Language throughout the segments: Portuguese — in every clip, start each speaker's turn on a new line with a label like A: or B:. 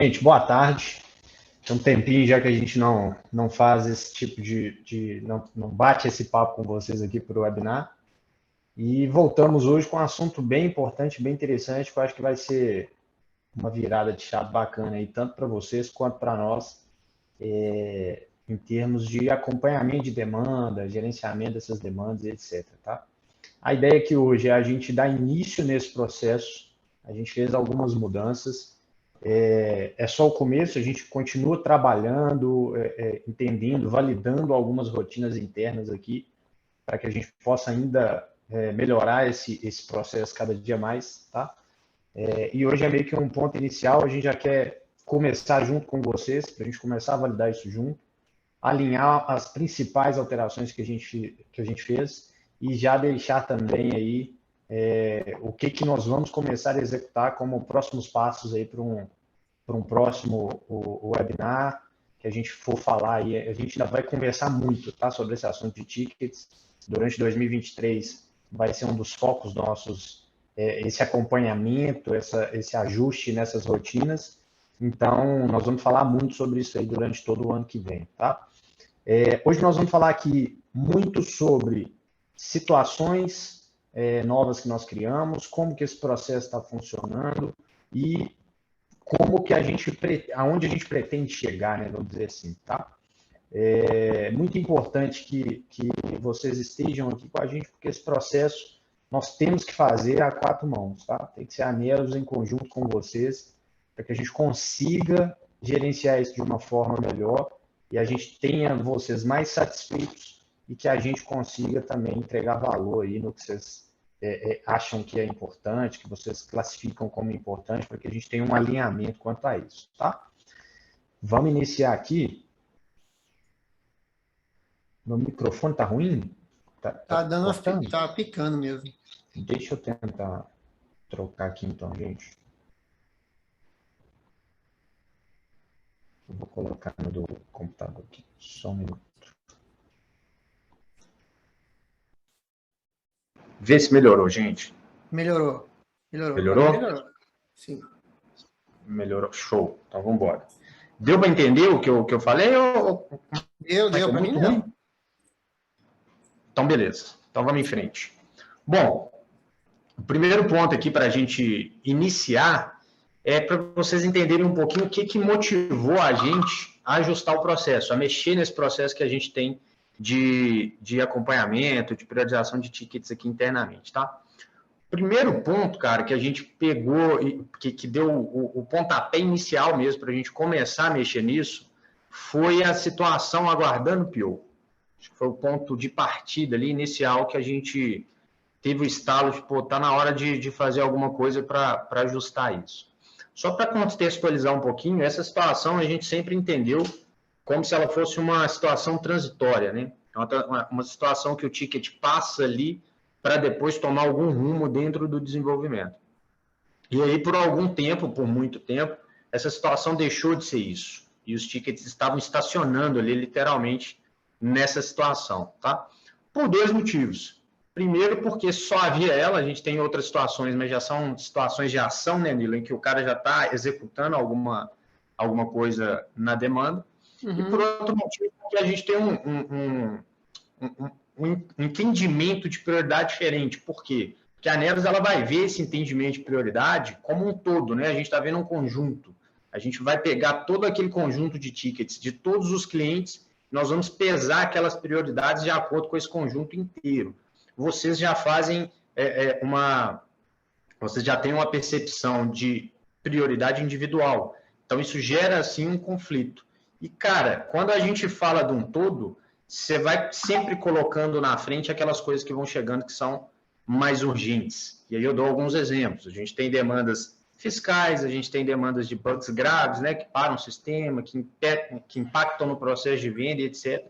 A: Gente, boa tarde. Tem um tempinho já que a gente não faz esse tipo não bate esse papo com vocês aqui para o webinar. E voltamos hoje com um assunto bem importante, bem interessante, que eu acho que vai ser uma virada de chave bacana aí, tanto para vocês quanto para nós, em termos de acompanhamento de demanda, gerenciamento dessas demandas, etc. Tá? A ideia aqui hoje é a gente dar início nesse processo. A gente fez algumas mudanças. É só o começo, a gente continua trabalhando, entendendo, validando algumas rotinas internas aqui, para que a gente possa ainda melhorar esse processo cada dia mais, tá? E hoje é meio que um ponto inicial, a gente já quer começar junto com vocês, para a gente começar a validar isso junto, alinhar as principais alterações que a gente fez e já deixar também aí o que nós vamos começar a executar como próximos passos aí para um próximo webinar que a gente for falar aí. A gente ainda vai conversar muito, tá, sobre esse assunto de tickets. Durante 2023 vai ser um dos focos nossos, esse acompanhamento, esse ajuste nessas rotinas. Então, nós vamos falar muito sobre isso aí durante todo o ano que vem, tá? Hoje nós vamos falar aqui muito sobre situações novas que nós criamos, como que esse processo está funcionando e como que aonde a gente pretende chegar, né, vamos dizer assim, tá? É muito importante que vocês estejam aqui com a gente, porque esse processo nós temos que fazer a quatro mãos, tá? Tem que ser a Neros em conjunto com vocês, para que a gente consiga gerenciar isso de uma forma melhor e a gente tenha vocês mais satisfeitos e que a gente consiga também entregar valor aí no que vocês acham que é importante, que vocês classificam como importante, para que a gente tenha um alinhamento quanto a isso, tá? Vamos iniciar aqui. Meu microfone tá ruim? Tá
B: Tá dando
A: cortando?
B: tá picando mesmo.
A: Deixa eu tentar trocar aqui então, gente. Eu vou colocar no do computador aqui. Só um minuto. Vê se melhorou, gente.
B: Melhorou. Melhorou. Para mim
A: Melhorou?
B: melhorou. Sim.
A: Melhorou. Show. Então vamos embora. Deu para entender o que eu falei ou
B: Deu. Para mim
A: muito
B: deu.
A: ruim? Então beleza. Então vamos em frente. Bom, o primeiro ponto aqui para a gente iniciar é para vocês entenderem um pouquinho o que motivou a gente a ajustar o processo, a mexer nesse processo que a gente tem de acompanhamento, de priorização de tickets aqui internamente, tá? Primeiro ponto, cara, que a gente pegou e que deu o pontapé inicial mesmo para a gente começar a mexer nisso foi a situação aguardando o PO. Acho que foi o ponto de partida ali inicial que a gente teve o estalo de, pô, tá na hora de fazer alguma coisa para ajustar isso. Só para contextualizar um pouquinho, essa situação a gente sempre entendeu como se ela fosse uma situação transitória, né? Uma situação que o ticket passa ali para depois tomar algum rumo dentro do desenvolvimento. E aí, por algum tempo, por muito tempo, essa situação deixou de ser isso. E os tickets estavam estacionando ali, literalmente, nessa situação, tá? Por dois motivos. Primeiro, porque só havia ela, a gente tem outras situações, mas já são situações de ação, né, Nilo, em que o cara já está executando alguma coisa na demanda. E por outro motivo, porque a gente tem um entendimento de prioridade diferente. Por quê? Porque a Neros ela vai ver esse entendimento de prioridade como um todo, né? A gente está vendo um conjunto. A gente vai pegar todo aquele conjunto de tickets de todos os clientes, nós vamos pesar aquelas prioridades de acordo com esse conjunto inteiro. Vocês já fazem vocês já têm uma percepção de prioridade individual. Então, isso gera, assim, um conflito. E, cara, quando a gente fala de um todo, você vai sempre colocando na frente aquelas coisas que vão chegando que são mais urgentes. E aí eu dou alguns exemplos. A gente tem demandas fiscais, a gente tem demandas de bugs graves, né, que param o sistema, que impactam no processo de venda, etc.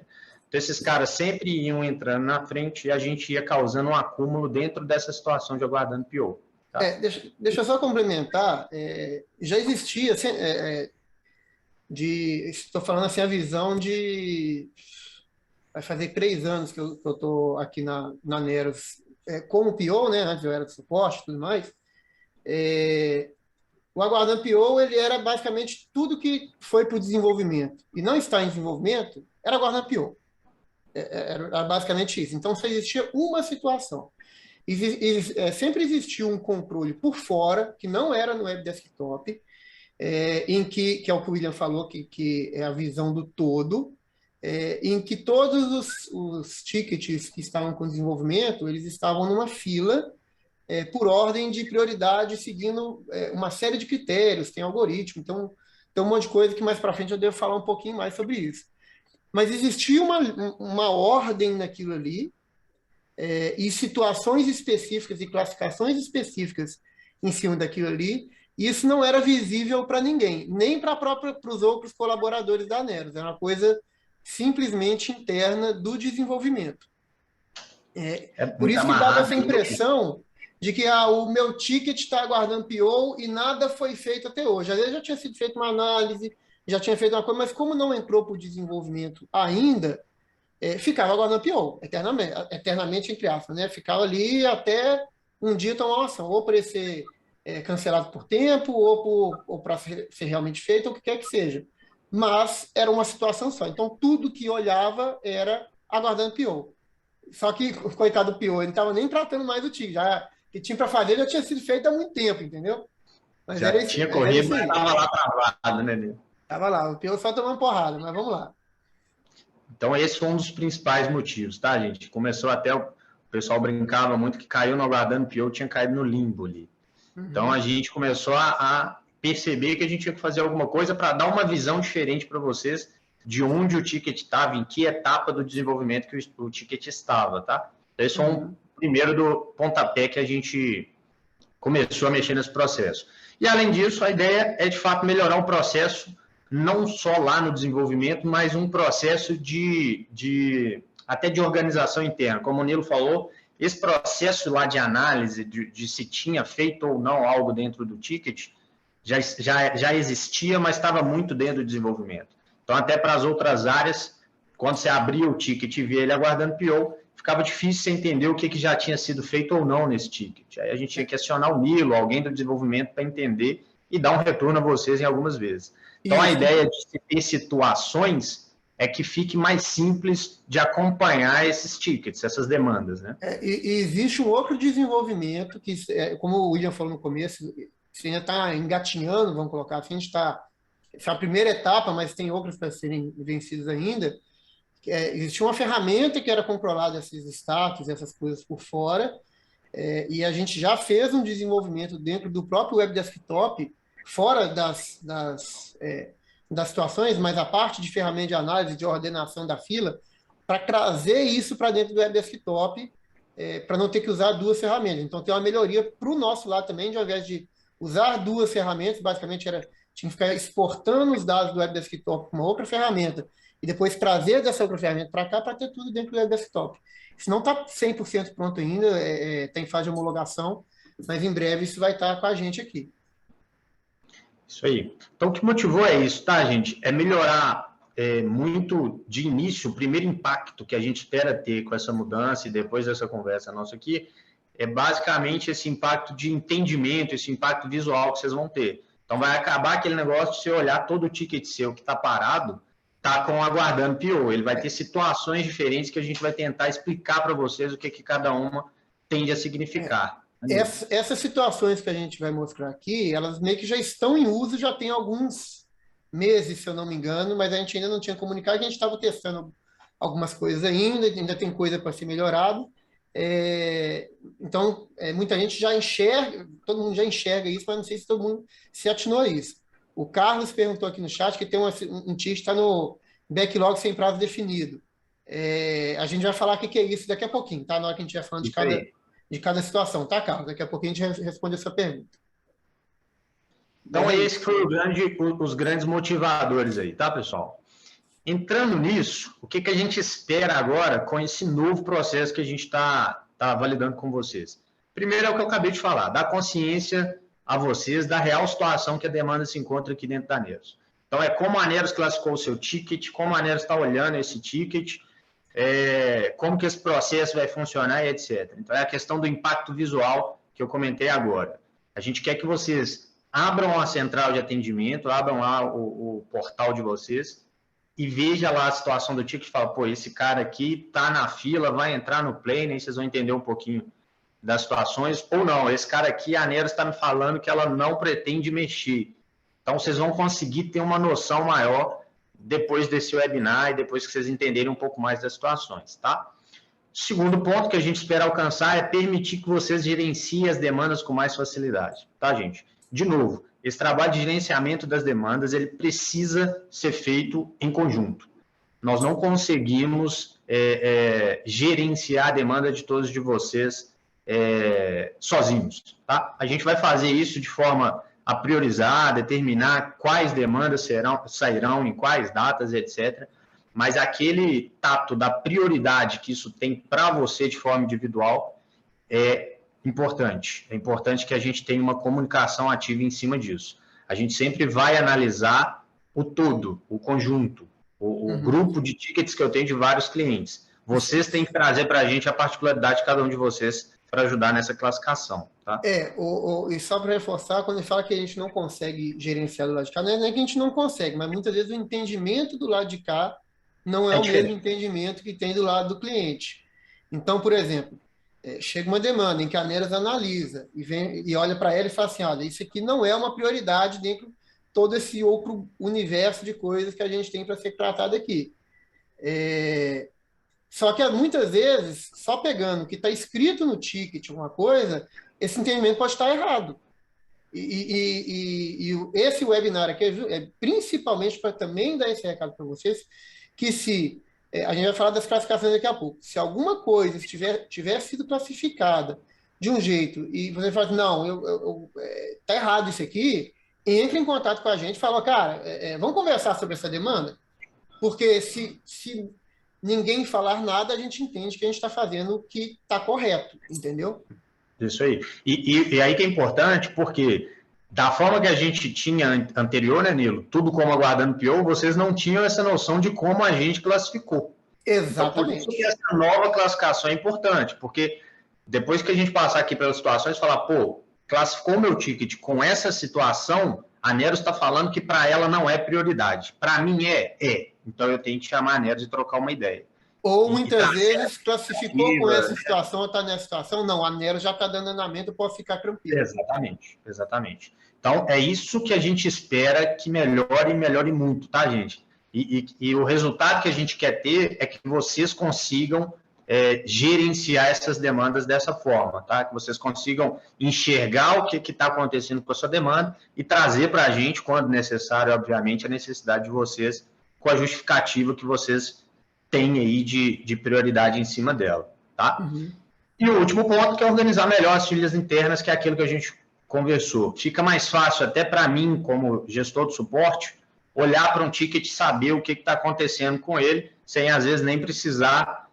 A: Então, esses caras sempre iam entrando na frente e a gente ia causando um acúmulo dentro dessa situação de aguardando pior. Tá?
B: Deixa eu só complementar. Já existia, assim, estou falando assim, a visão de. Vai fazer 3 anos que eu estou aqui na Neros como PO, né? Antes eu era de suporte e tudo mais. O o aguardando PO, ele era basicamente tudo que foi para o desenvolvimento e não está em desenvolvimento, era aguardando PO. Era basicamente isso. Então, só existia uma situação. Sempre existiu um controle por fora, que não era no web desktop, em que é o que o William falou, que é a visão do todo, em que todos os tickets que estavam com desenvolvimento, eles estavam numa fila, por ordem de prioridade, seguindo uma série de critérios, tem algoritmo, então tem um monte de coisa que mais para frente eu devo falar um pouquinho mais sobre isso. Mas existia uma ordem naquilo ali, e situações específicas e classificações específicas em cima daquilo ali, e isso não era visível para ninguém, nem para os outros colaboradores da Neros, era uma coisa simplesmente interna do desenvolvimento. Por isso que dava essa impressão de que o meu ticket está aguardando PO e nada foi feito até hoje. Às vezes já tinha sido feita uma análise, já tinha feito uma coisa, mas como não entrou para o desenvolvimento ainda, ficava aguardando PO, eternamente, entre aspas, né? Ficava ali até um dia tomar uma ação, ou para ele ser cancelado por tempo, ou para ser realmente feito, ou o que quer que seja. Mas era uma situação só. Então, tudo que olhava era aguardando PO. Só que, coitado do PO, ele não estava nem tratando mais o ticket. Já, o que tinha para fazer já tinha sido feito há muito tempo, entendeu? Mas
A: já tinha corrido, mas estava lá travado, né?
B: Estava lá, o PO só tomando porrada, mas vamos lá.
A: Então, esse foi um dos principais motivos, tá, gente? Começou até, o pessoal brincava muito que caiu no aguardando PO, tinha caído no limbo ali. Então, a gente começou a perceber que a gente tinha que fazer alguma coisa para dar uma visão diferente para vocês de onde o ticket estava, em que etapa do desenvolvimento que o ticket estava, tá? Então, esse foi um primeiro do pontapé que a gente começou a mexer nesse processo. E, além disso, a ideia é, de fato, melhorar o processo, não só lá no desenvolvimento, mas um processo até de organização interna. Como o Nilo falou, esse processo lá de análise de se tinha feito ou não algo dentro do ticket já existia, mas estava muito dentro do desenvolvimento. Então, até para as outras áreas, quando você abria o ticket e via ele aguardando PO, ficava difícil você entender o que já tinha sido feito ou não nesse ticket. Aí a gente tinha que acionar o Nilo, alguém do desenvolvimento, para entender e dar um retorno a vocês em algumas vezes. Então, a ideia de ter situações é que fique mais simples de acompanhar esses tickets, essas demandas, né?
B: E existe um outro desenvolvimento que, como o William falou no começo, você ainda está engatinhando, vamos colocar assim, a gente está... Essa é a primeira etapa, mas tem outras para serem vencidas ainda. Existia uma ferramenta que era controlar esses status, essas coisas por fora, e a gente já fez um desenvolvimento dentro do próprio Web Desktop, fora das situações, mas a parte de ferramenta de análise, de ordenação da fila, para trazer isso para dentro do Web Desktop, para não ter que usar duas ferramentas. Então, tem uma melhoria para o nosso lado também, de ao invés de usar duas ferramentas, basicamente tinha que ficar exportando os dados do Web Desktop para uma outra ferramenta, e depois trazer dessa outra ferramenta para cá para ter tudo dentro do Web Desktop. Isso não está 100% pronto ainda, está em fase de homologação, mas em breve isso vai estar com a gente aqui.
A: Isso aí. Então, o que motivou é isso, tá, gente? É melhorar muito de início, o primeiro impacto que a gente espera ter com essa mudança e depois dessa conversa nossa aqui, é basicamente esse impacto de entendimento, esse impacto visual que vocês vão ter. Então, vai acabar aquele negócio de você olhar todo o ticket seu que está parado, está aguardando PO. Ele vai ter situações diferentes que a gente vai tentar explicar para vocês o que cada uma tende a significar.
B: Essas situações que a gente vai mostrar aqui, elas meio que já estão em uso, já tem alguns meses, se eu não me engano, mas a gente ainda não tinha comunicado, a gente estava testando algumas coisas ainda tem coisa para ser melhorado. Então, muita gente já enxerga, todo mundo já enxerga isso, mas não sei se todo mundo se atinou a isso. O Carlos perguntou aqui no chat que tem um ticket que está no backlog sem prazo definido. A gente vai falar o que é isso daqui a pouquinho, tá? Na hora que a gente vai falando de cada situação, tá, Carlos? Daqui a pouquinho a gente responde essa pergunta.
A: Então, esse foi os grandes motivadores aí, tá, pessoal? Entrando nisso, o que a gente espera agora com esse novo processo que a gente está validando com vocês? Primeiro é o que eu acabei de falar, dar consciência a vocês da real situação que a demanda se encontra aqui dentro da Neros. Então, como a Neros classificou o seu ticket, como a Neros está olhando esse ticket, como que esse processo vai funcionar e etc. Então, é a questão do impacto visual que eu comentei agora. A gente quer que vocês abram a central de atendimento, abram lá o portal de vocês e veja lá a situação do ticket e fala, pô, esse cara aqui tá na fila, vai entrar no play, aí vocês vão entender um pouquinho das situações, ou não, esse cara aqui, a Neros está me falando que ela não pretende mexer. Então, vocês vão conseguir ter uma noção maior depois desse webinar e depois que vocês entenderem um pouco mais das situações, tá? Segundo ponto que a gente espera alcançar é permitir que vocês gerenciem as demandas com mais facilidade, tá, gente? De novo, esse trabalho de gerenciamento das demandas, ele precisa ser feito em conjunto. Nós não conseguimos gerenciar a demanda de todos de vocês sozinhos, tá? A gente vai fazer isso de forma a priorizar, determinar quais demandas sairão em quais datas, etc., mas aquele tato da prioridade que isso tem para você de forma individual é importante. É importante que a gente tenha uma comunicação ativa em cima disso. A gente sempre vai analisar o todo, o conjunto, o grupo de tickets que eu tenho de vários clientes. Vocês têm que trazer para a gente a particularidade de cada um de vocês para ajudar nessa classificação. Tá?
B: E só para reforçar, quando ele fala que a gente não consegue gerenciar do lado de cá, não é que a gente não consegue, mas muitas vezes o entendimento do lado de cá não é o mesmo entendimento que tem do lado do cliente. Então, por exemplo, chega uma demanda em que a Neras analisa e olha para ela e fala assim, olha, isso aqui não é uma prioridade dentro de todo esse outro universo de coisas que a gente tem para ser tratado aqui. Só que muitas vezes, só pegando o que está escrito no ticket, uma coisa, esse entendimento pode estar errado. E esse webinar aqui é principalmente para também dar esse recado para vocês, que se a gente vai falar das classificações daqui a pouco, se alguma coisa tiver sido classificada de um jeito e você fala assim, não, tá errado isso aqui, entre em contato com a gente e fala, cara, vamos conversar sobre essa demanda? Porque se ninguém falar nada, a gente entende que a gente está fazendo o que está correto, entendeu?
A: Isso aí. E aí que é importante, porque da forma que a gente tinha anterior, né, Nilo? Tudo como aguardando PO, vocês não tinham essa noção de como a gente classificou.
B: Exatamente.
A: Então, por isso que essa nova classificação é importante, porque depois que a gente passar aqui pelas situações, falar, pô, classificou o meu ticket com essa situação, a Neros está falando que para ela não é prioridade. Para mim é. Então eu tenho que chamar a Neros e trocar uma ideia.
B: Ou muitas vezes classificou com essa situação, está nessa situação, não, a Neros já está dando andamento, pode ficar tranquilo.
A: Exatamente. Então, é isso que a gente espera que melhore muito, tá, gente? E o resultado que a gente quer ter é que vocês consigam gerenciar essas demandas dessa forma, tá? Que vocês consigam enxergar o que está acontecendo com a sua demanda e trazer para a gente, quando necessário, obviamente, a necessidade de vocês com a justificativa que vocês têm aí de prioridade em cima dela, tá? E o último ponto que é organizar melhor as trilhas internas, que é aquilo que a gente conversou. Fica mais fácil até para mim, como gestor de suporte, olhar para um ticket e saber o que está acontecendo com ele, sem às vezes nem precisar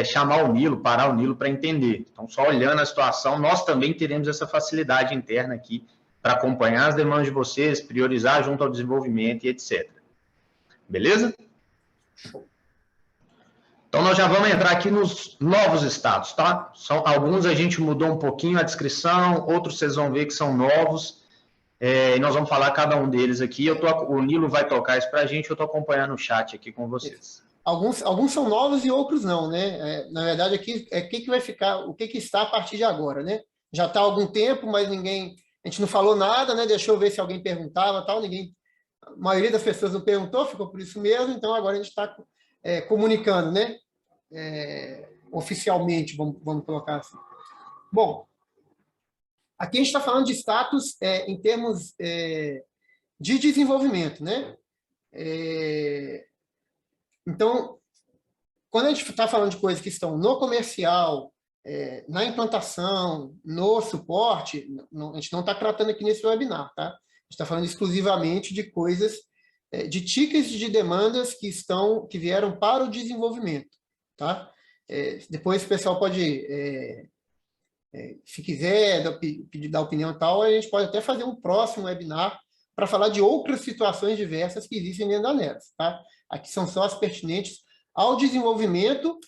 A: chamar o Nilo, parar o Nilo para entender. Então, só olhando a situação, nós também teremos essa facilidade interna aqui para acompanhar as demandas de vocês, priorizar junto ao desenvolvimento e etc. Beleza? Então, nós já vamos entrar aqui nos novos status, tá? Alguns a gente mudou um pouquinho a descrição, outros vocês vão ver que são novos, e nós vamos falar cada um deles aqui. O Nilo vai tocar isso para a gente, eu estou acompanhando o chat aqui com vocês.
B: Alguns são novos e outros não, né? Na verdade, aqui que vai ficar, o que está a partir de agora, né? Já está há algum tempo, mas a gente não falou nada, né? Deixou eu ver se alguém perguntava, tal, a maioria das pessoas não perguntou, ficou por isso mesmo, então agora a gente está comunicando, né? Oficialmente, vamos colocar assim. Bom, aqui a gente está falando de status em termos de desenvolvimento, né? Então, quando a gente está falando de coisas que estão no comercial, na implantação, no suporte, a gente não está tratando aqui nesse webinar, tá? A gente está falando exclusivamente de coisas, de tickets de demandas que vieram para o desenvolvimento, tá? Depois o pessoal pode, se quiser dar opinião e tal, a gente pode até fazer um próximo webinar para falar de outras situações diversas que existem dentro da Neras, tá? Aqui são só as pertinentes ao desenvolvimento,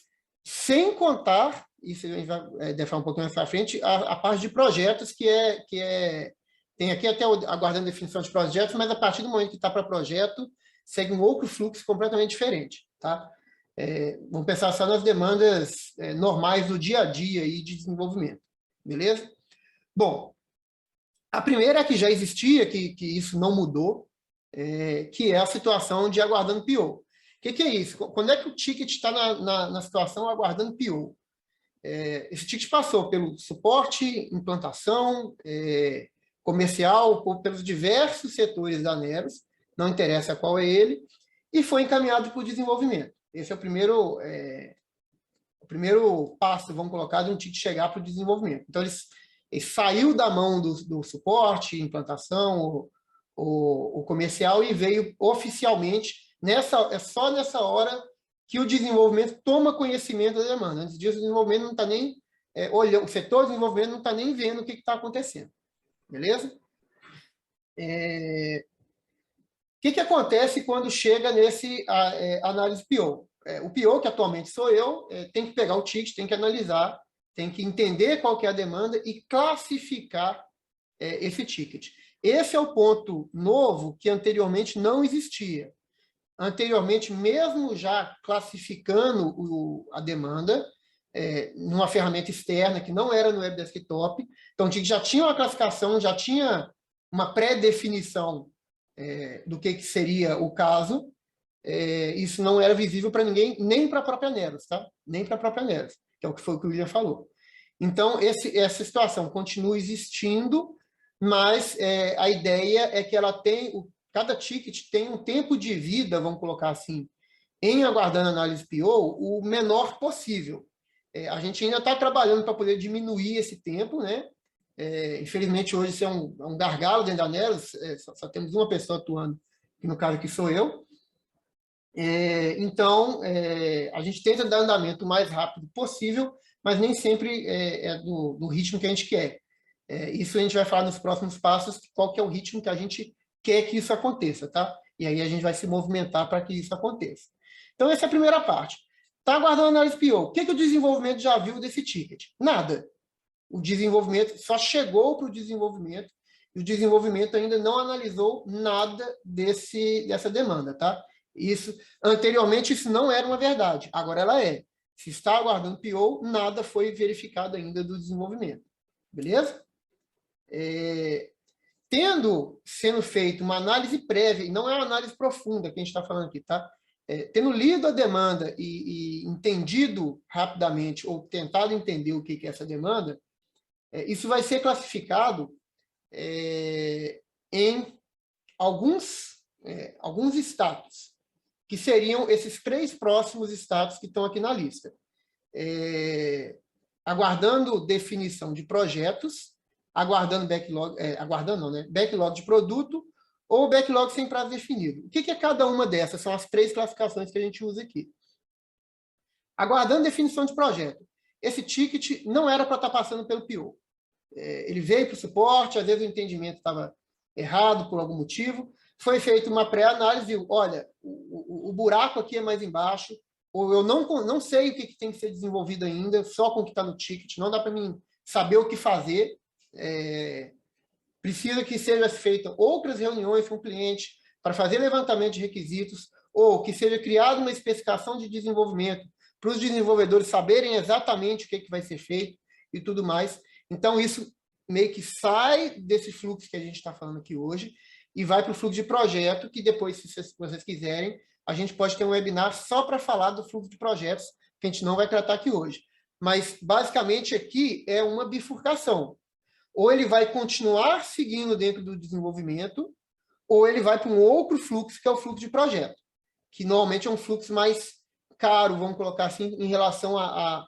B: sem contar, isso a gente vai deixar um pouquinho mais para frente, a parte de projetos que é tem aqui até aguardando definição de projetos, mas a partir do momento que está para projeto, segue um outro fluxo completamente diferente. Tá? Vamos pensar só nas demandas normais do dia a dia aí de desenvolvimento. Beleza? Bom, a primeira é que já existia, que isso não mudou, que é a situação de aguardando PO. O que é isso? Quando é que o ticket está na situação aguardando PO? Esse ticket passou pelo suporte, implantação, comercial, pelos diversos setores da Neros, não interessa qual é ele, e foi encaminhado para o desenvolvimento. Esse é o primeiro passo, vamos colocar, de um ticket chegar para o desenvolvimento. Então, ele saiu da mão do suporte, implantação, o comercial, e veio oficialmente, só nessa hora que o desenvolvimento toma conhecimento da demanda. Antes disso, o desenvolvimento não está nem olhando, o setor de desenvolvimento não está nem vendo o que está acontecendo. Beleza? O que acontece quando chega nesse análise PO? O PO, que atualmente sou eu, tem que pegar o ticket, tem que analisar, tem que entender qual que é a demanda e classificar esse ticket. Esse é o ponto novo que anteriormente não existia. Anteriormente, mesmo já classificando a demanda, numa ferramenta externa que não era no Web Desktop, então o ticket já tinha uma classificação, já tinha uma pré-definição do que seria o caso. Isso não era visível para ninguém, nem para a própria Neros, tá? Nem para a própria Neros, que é o que foi o que o William falou. Então, essa situação continua existindo, mas a ideia é que cada ticket tem um tempo de vida, vamos colocar assim, em aguardando análise PO, o menor possível. A gente ainda está trabalhando para poder diminuir esse tempo, né? Infelizmente, hoje isso é um gargalo dentro da Neros, só temos uma pessoa atuando, que no caso aqui sou eu. Então, a gente tenta dar andamento o mais rápido possível, mas nem sempre é do ritmo que a gente quer. Isso a gente vai falar nos próximos passos, qual que é o ritmo que a gente quer que isso aconteça, tá? E aí a gente vai se movimentar para que isso aconteça. Então, essa é a primeira parte. Está aguardando análise PO. O que o desenvolvimento já viu desse ticket? Nada. O desenvolvimento só chegou para o desenvolvimento e o desenvolvimento ainda não analisou nada dessa demanda, tá? Anteriormente, isso não era uma verdade. Agora ela é. Se está aguardando PO, nada foi verificado ainda do desenvolvimento. Beleza? Sendo feita uma análise prévia, e não é uma análise profunda que a gente está falando aqui, tá? Tendo lido a demanda e entendido rapidamente, ou tentado entender o que é essa demanda, isso vai ser classificado em alguns status, que seriam esses 3 próximos status que estão aqui na lista. Aguardando definição de projetos, aguardando backlog, backlog de produto, ou backlog sem prazo definido. O que é cada uma dessas? São as 3 classificações que a gente usa aqui. Aguardando definição de projeto. Esse ticket não era para estar passando pelo PO. Ele veio para o suporte, às vezes o entendimento estava errado por algum motivo, foi feita uma pré-análise, olha, o buraco aqui é mais embaixo, ou eu não sei o que tem que ser desenvolvido ainda, só com o que está no ticket, não dá para mim saber o que fazer, precisa que seja feita outras reuniões com o cliente para fazer levantamento de requisitos, ou que seja criada uma especificação de desenvolvimento para os desenvolvedores saberem exatamente o que vai ser feito e tudo mais. Então, isso meio que sai desse fluxo que a gente está falando aqui hoje e vai para o fluxo de projeto, que depois, se vocês quiserem, a gente pode ter um webinar só para falar do fluxo de projetos, que a gente não vai tratar aqui hoje. Mas, basicamente, aqui é uma bifurcação. Ou ele vai continuar seguindo dentro do desenvolvimento, ou ele vai para um outro fluxo, que é o fluxo de projeto, que normalmente é um fluxo mais caro, vamos colocar assim, em relação a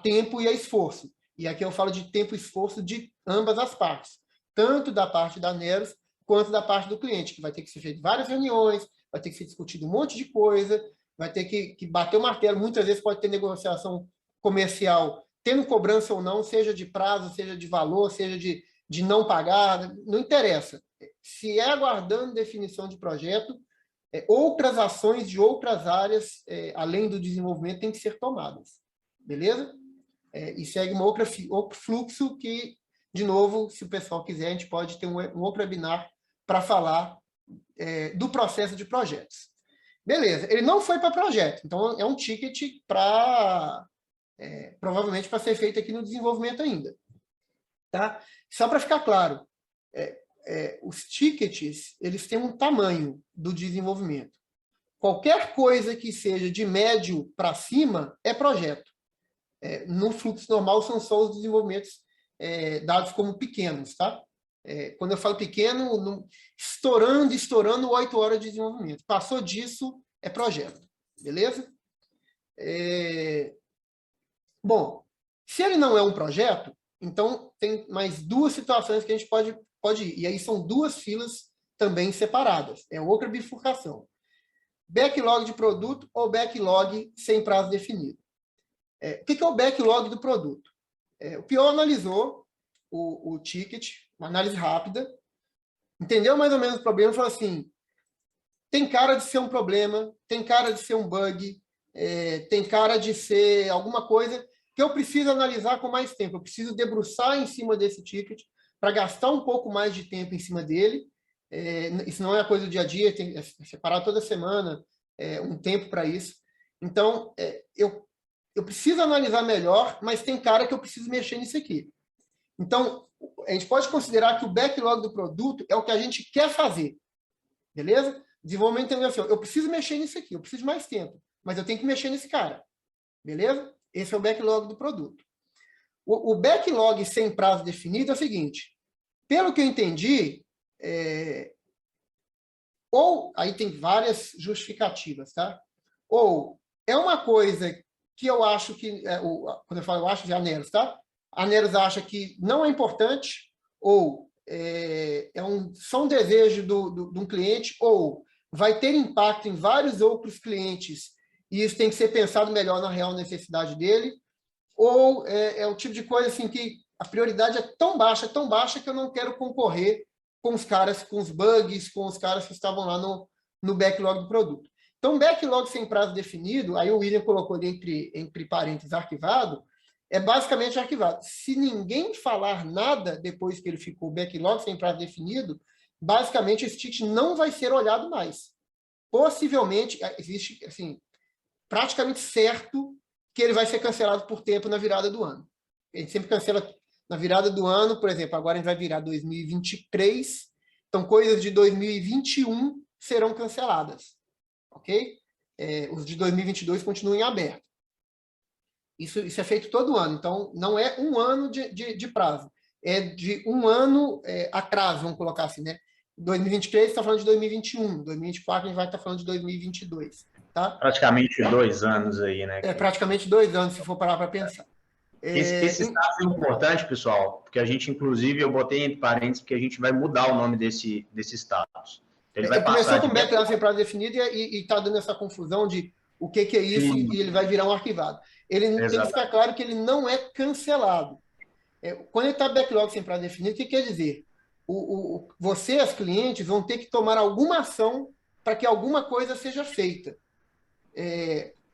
B: tempo e a esforço. E aqui eu falo de tempo e esforço de ambas as partes, tanto da parte da Neros quanto da parte do cliente, que vai ter que ser feito várias reuniões, vai ter que ser discutido um monte de coisa, vai ter que bater o martelo, muitas vezes pode ter negociação comercial, tendo cobrança ou não, seja de prazo, seja de valor, seja de não pagar, não interessa. Se é aguardando definição de projeto, outras ações de outras áreas, além do desenvolvimento, têm que ser tomadas. Beleza? E segue outro fluxo que de novo, se o pessoal quiser, a gente pode ter um outro webinar para falar do processo de projetos. Beleza, ele não foi para projeto, então é um ticket para provavelmente para ser feito aqui no desenvolvimento ainda. Tá? Só para ficar claro, os tickets eles têm um tamanho do desenvolvimento. Qualquer coisa que seja de médio para cima é projeto. No fluxo normal são só os desenvolvimentos dados como pequenos, tá? Quando eu falo pequeno, estourando 8 horas de desenvolvimento. Passou disso, é projeto. Beleza? Bom, se ele não é um projeto, então tem mais duas situações que a gente pode ir. E aí são duas filas também separadas. É outra bifurcação. Backlog de produto ou backlog sem prazo definido. O que é o backlog do produto? O PO analisou o ticket, uma análise rápida, entendeu mais ou menos o problema e falou assim, tem cara de ser um problema, tem cara de ser um bug, tem cara de ser alguma coisa que eu preciso analisar com mais tempo. Eu preciso debruçar em cima desse ticket para gastar um pouco mais de tempo em cima dele. Isso não é coisa do dia a dia, tem que separar toda semana um tempo para isso. Então, eu preciso analisar melhor, mas tem cara que eu preciso mexer nisso aqui. Então, a gente pode considerar que o backlog do produto é o que a gente quer fazer. Beleza? Desenvolvimento tem assim, eu preciso mexer nisso aqui, eu preciso de mais tempo, mas eu tenho que mexer nesse cara. Beleza? Esse é o backlog do produto. O backlog sem prazo definido é o seguinte, pelo que eu entendi, ou, aí tem várias justificativas, tá? Ou é uma coisa que eu acho que, quando eu falo eu acho, é a Neros, tá? A Neros acha que não é importante, ou só um desejo de um cliente, ou vai ter impacto em vários outros clientes, e isso tem que ser pensado melhor na real necessidade dele, ou é o tipo de coisa assim que a prioridade é tão baixa que eu não quero concorrer com os caras, com os bugs, com os caras que estavam lá no backlog do produto. Então, backlog sem prazo definido, aí o William colocou ali entre parênteses arquivado, é basicamente arquivado. Se ninguém falar nada depois que ele ficou backlog sem prazo definido, basicamente esse ticket não vai ser olhado mais. Possivelmente, existe, assim, praticamente certo que ele vai ser cancelado por tempo na virada do ano. A gente sempre cancela na virada do ano, por exemplo, agora a gente vai virar 2023, então coisas de 2021 serão canceladas, ok? Os de 2022 continuam em aberto. Isso é feito todo ano, então não é um ano de prazo, é de um ano atrás, vamos colocar assim, né? 2023 está falando de 2021, 2024 a gente vai estar falando de 2022. Tá?
A: Praticamente 2 anos aí, né?
B: Praticamente 2 anos, se for parar para pensar.
A: Esse status é importante, pessoal, porque a gente, inclusive, eu botei entre parênteses, porque a gente vai mudar o nome desse status.
B: Ele vai começou com backlog sem prazo definido e está dando essa confusão de o que é isso e ele vai virar um arquivado. Ele tem que ficar claro que ele não é cancelado. Quando ele está backlog sem prazo definido, o que quer dizer? Você, as clientes, vão ter que tomar alguma ação para que alguma coisa seja feita.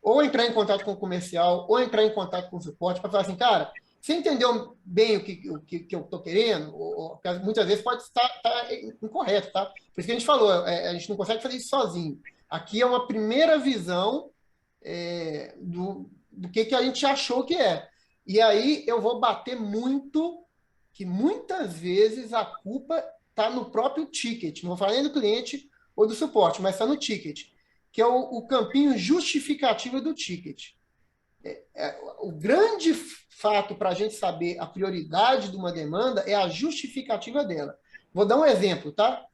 B: Ou entrar em contato com o comercial, ou entrar em contato com o suporte, para falar assim, cara, você entendeu bem o que eu estou querendo? Muitas vezes pode estar incorreto, tá? Por isso que a gente falou, a gente não consegue fazer isso sozinho. Aqui é uma primeira visão do que a gente achou que é. E aí eu vou bater muito que muitas vezes a culpa está no próprio ticket. Não vou falar nem do cliente ou do suporte, mas está no ticket, que é o campinho justificativo do ticket. O grande fato para a gente saber a prioridade de uma demanda é a justificativa dela. Vou dar um exemplo, tá?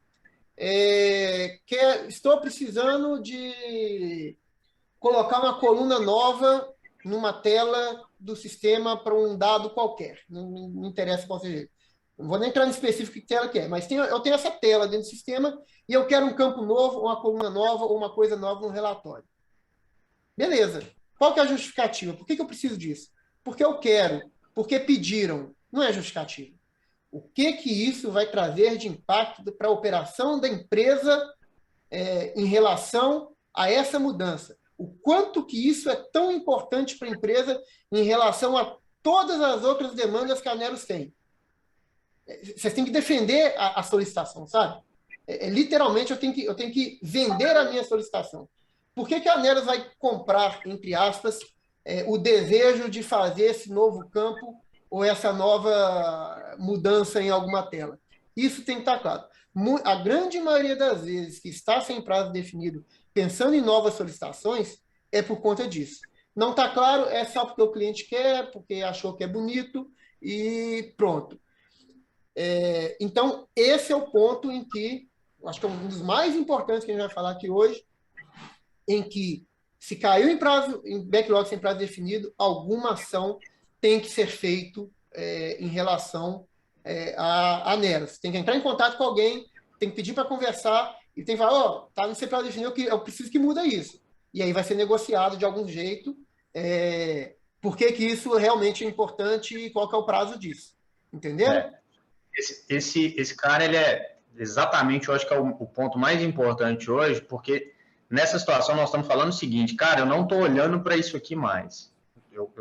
B: Estou precisando de colocar uma coluna nova numa tela do sistema para um dado qualquer. Não interessa qual seja. Não vou nem entrar no específico que tela que é, mas eu tenho essa tela dentro do sistema e eu quero um campo novo, uma coluna nova ou uma coisa nova no relatório. Beleza. Qual que é a justificativa? Por que eu preciso disso? Porque eu quero, porque pediram. Não é justificativa. O que isso vai trazer de impacto para a operação da empresa em relação a essa mudança? O quanto que isso é tão importante para a empresa em relação a todas as outras demandas que a Neros tem? Vocês têm que defender a solicitação, sabe? Literalmente, eu tenho que vender a minha solicitação. Por que a Neros vai comprar, entre aspas, o desejo de fazer esse novo campo ou essa nova mudança em alguma tela? Isso tem que estar claro. A grande maioria das vezes que está sem prazo definido, pensando em novas solicitações, é por conta disso. Não está claro, é só porque o cliente quer, porque achou que é bonito e pronto. Então, esse é o ponto em que, acho que é um dos mais importantes que a gente vai falar aqui hoje, em que se caiu em backlog sem prazo definido, alguma ação tem que ser feita em relação a Neros. Tem que entrar em contato com alguém, tem que pedir para conversar e tem que falar, tá no sem prazo definido, eu preciso que muda isso. E aí vai ser negociado de algum jeito por que isso realmente é importante e qual que é o prazo disso. Entenderam?
C: Esse cara, ele é exatamente, eu acho que é o ponto mais importante hoje, porque nessa situação nós estamos falando o seguinte, cara, eu não estou olhando para isso aqui mais.
B: Eu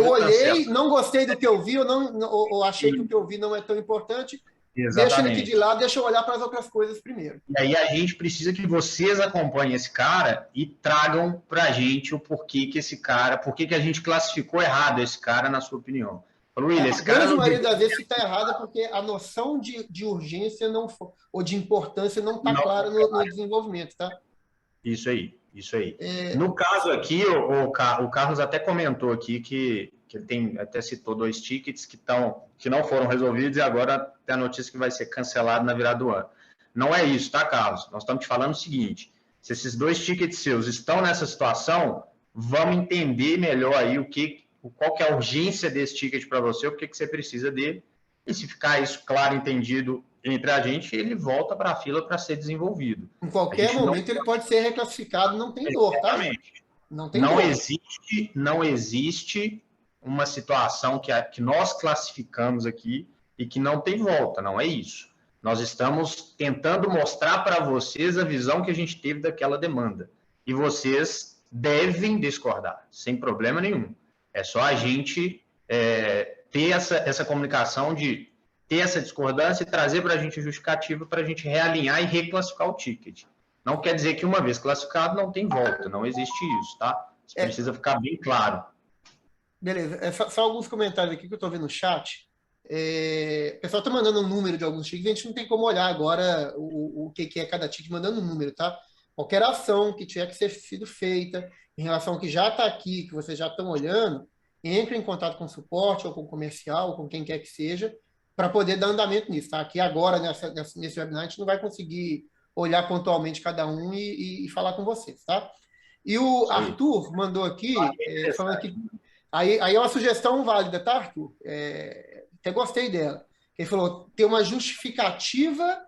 B: olhei, não gostei do que eu vi, ou achei que o que eu vi não é tão importante. Exatamente. Deixa ele aqui de lado, deixa eu olhar para as outras coisas primeiro.
C: E aí a gente precisa que vocês acompanhem esse cara e tragam para a gente o porquê que esse cara, por que a gente classificou errado esse cara, na sua opinião.
B: A grande maioria das vezes está errada porque a noção de urgência ou de importância não está clara no desenvolvimento, tá?
C: Isso aí. No caso aqui, o Carlos até comentou aqui que ele até citou 2 tickets que não foram resolvidos e agora tem a notícia que vai ser cancelado na virada do ano. Não é isso, tá, Carlos? Nós estamos te falando o seguinte, se esses 2 tickets seus estão nessa situação, vamos entender melhor aí qual que é a urgência desse ticket para você, o que você precisa dele, e se ficar isso claro, entendido entre a gente, ele volta para a fila para ser desenvolvido.
B: Em qualquer momento ele pode ser reclassificado, não tem dor, tá?
C: Não tem dor. Não existe uma situação que nós classificamos aqui e que não tem volta, não é isso. Nós estamos tentando mostrar para vocês a visão que a gente teve daquela demanda. E vocês devem discordar, sem problema nenhum. É só a gente ter essa comunicação de ter essa discordância e trazer para a gente a justificativa para a gente realinhar e reclassificar o ticket. Não quer dizer que uma vez classificado não tem volta, não existe isso, tá? Isso precisa ficar bem claro.
B: Beleza, só alguns comentários aqui que eu estou vendo no chat. O pessoal está mandando um número de alguns tickets, a gente não tem como olhar agora o que é cada ticket mandando um número, tá? Qualquer ação que tiver que ser sido feita em relação ao que já está aqui, que vocês já estão olhando, entre em contato com o suporte ou com o comercial, ou com quem quer que seja, para poder dar andamento nisso, tá? Aqui agora, nesse webinar, a gente não vai conseguir olhar pontualmente cada um e falar com vocês, tá? E o Sim. Arthur mandou aqui, falando que... Aí é uma sugestão válida, tá, Arthur? Até gostei dela. Ele falou, ter uma justificativa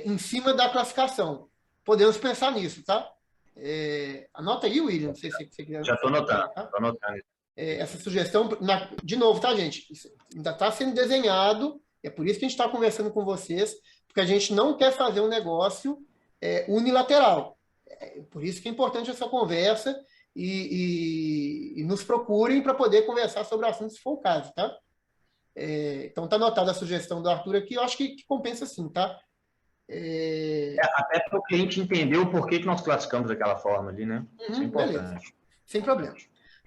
B: em cima da classificação. Podemos pensar nisso, tá? Anota aí, William, não sei se você quiser.
C: Já estou anotando, estou anotando.
B: Essa sugestão, de novo, tá, gente? Isso ainda está sendo desenhado, é por isso que a gente está conversando com vocês, porque a gente não quer fazer um negócio unilateral. Por isso que é importante essa conversa e nos procurem para poder conversar sobre o assunto, se for o caso, tá? Então, está anotada a sugestão do Arthur aqui, eu acho que compensa sim, tá?
C: Até para o cliente entender o porquê que nós classificamos daquela forma ali, né? Isso é importante.
B: Beleza. Sem problema.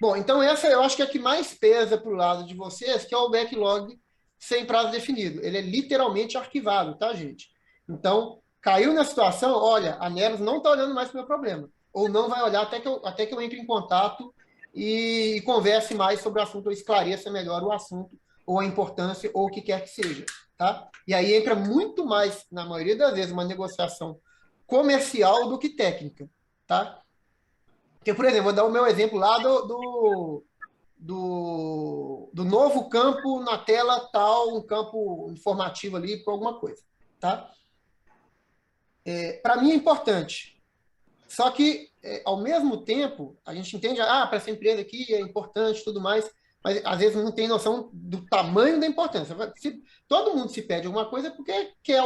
B: Bom, então essa eu acho que é a que mais pesa para o lado de vocês, que é o backlog sem prazo definido. Ele é literalmente arquivado, tá, gente? Então, caiu na situação, olha, a Neros não está olhando mais para o meu problema. Ou não vai olhar até que eu entre em contato e converse mais sobre o assunto, ou esclareça melhor o assunto, ou a importância, ou o que quer que seja. Tá? E aí entra muito mais, na maioria das vezes, uma negociação comercial do que técnica. Tá? Porque, por exemplo, vou dar o meu exemplo lá do novo campo na tela tal, um campo informativo ali para alguma coisa. Tá? Para mim é importante. Só que, ao mesmo tempo, a gente entende, para essa empresa aqui é importante e tudo mais, mas às vezes não tem noção do tamanho da importância. Se todo mundo se pede alguma coisa é porque quer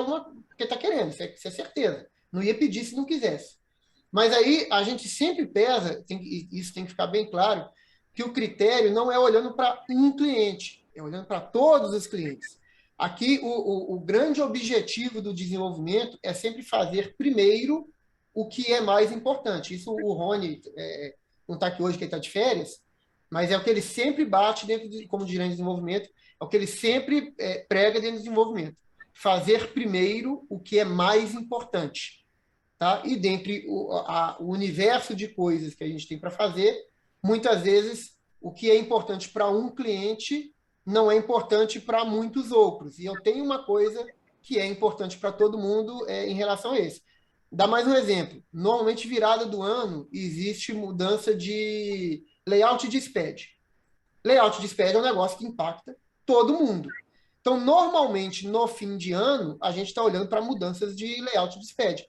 B: porque está querendo, isso é certeza. Não ia pedir se não quisesse. Mas aí a gente sempre pesa, isso tem que ficar bem claro, que o critério não é olhando para um cliente, é olhando para todos os clientes. Aqui, o grande objetivo do desenvolvimento é sempre fazer primeiro o que é mais importante. Isso o Rony não está aqui hoje, que ele está de férias, mas é o que ele sempre bate como gerente de desenvolvimento, é o que ele sempre prega dentro do desenvolvimento. Fazer primeiro o que é mais importante. Tá? E dentre o universo de coisas que a gente tem para fazer, muitas vezes o que é importante para um cliente não é importante para muitos outros. E eu tenho uma coisa que é importante para todo mundo em relação a isso. Dá mais um exemplo. Normalmente, virada do ano, existe mudança de layout de SPED. Layout de SPED é um negócio que impacta todo mundo. Então, normalmente, no fim de ano, a gente está olhando para mudanças de layout de SPED.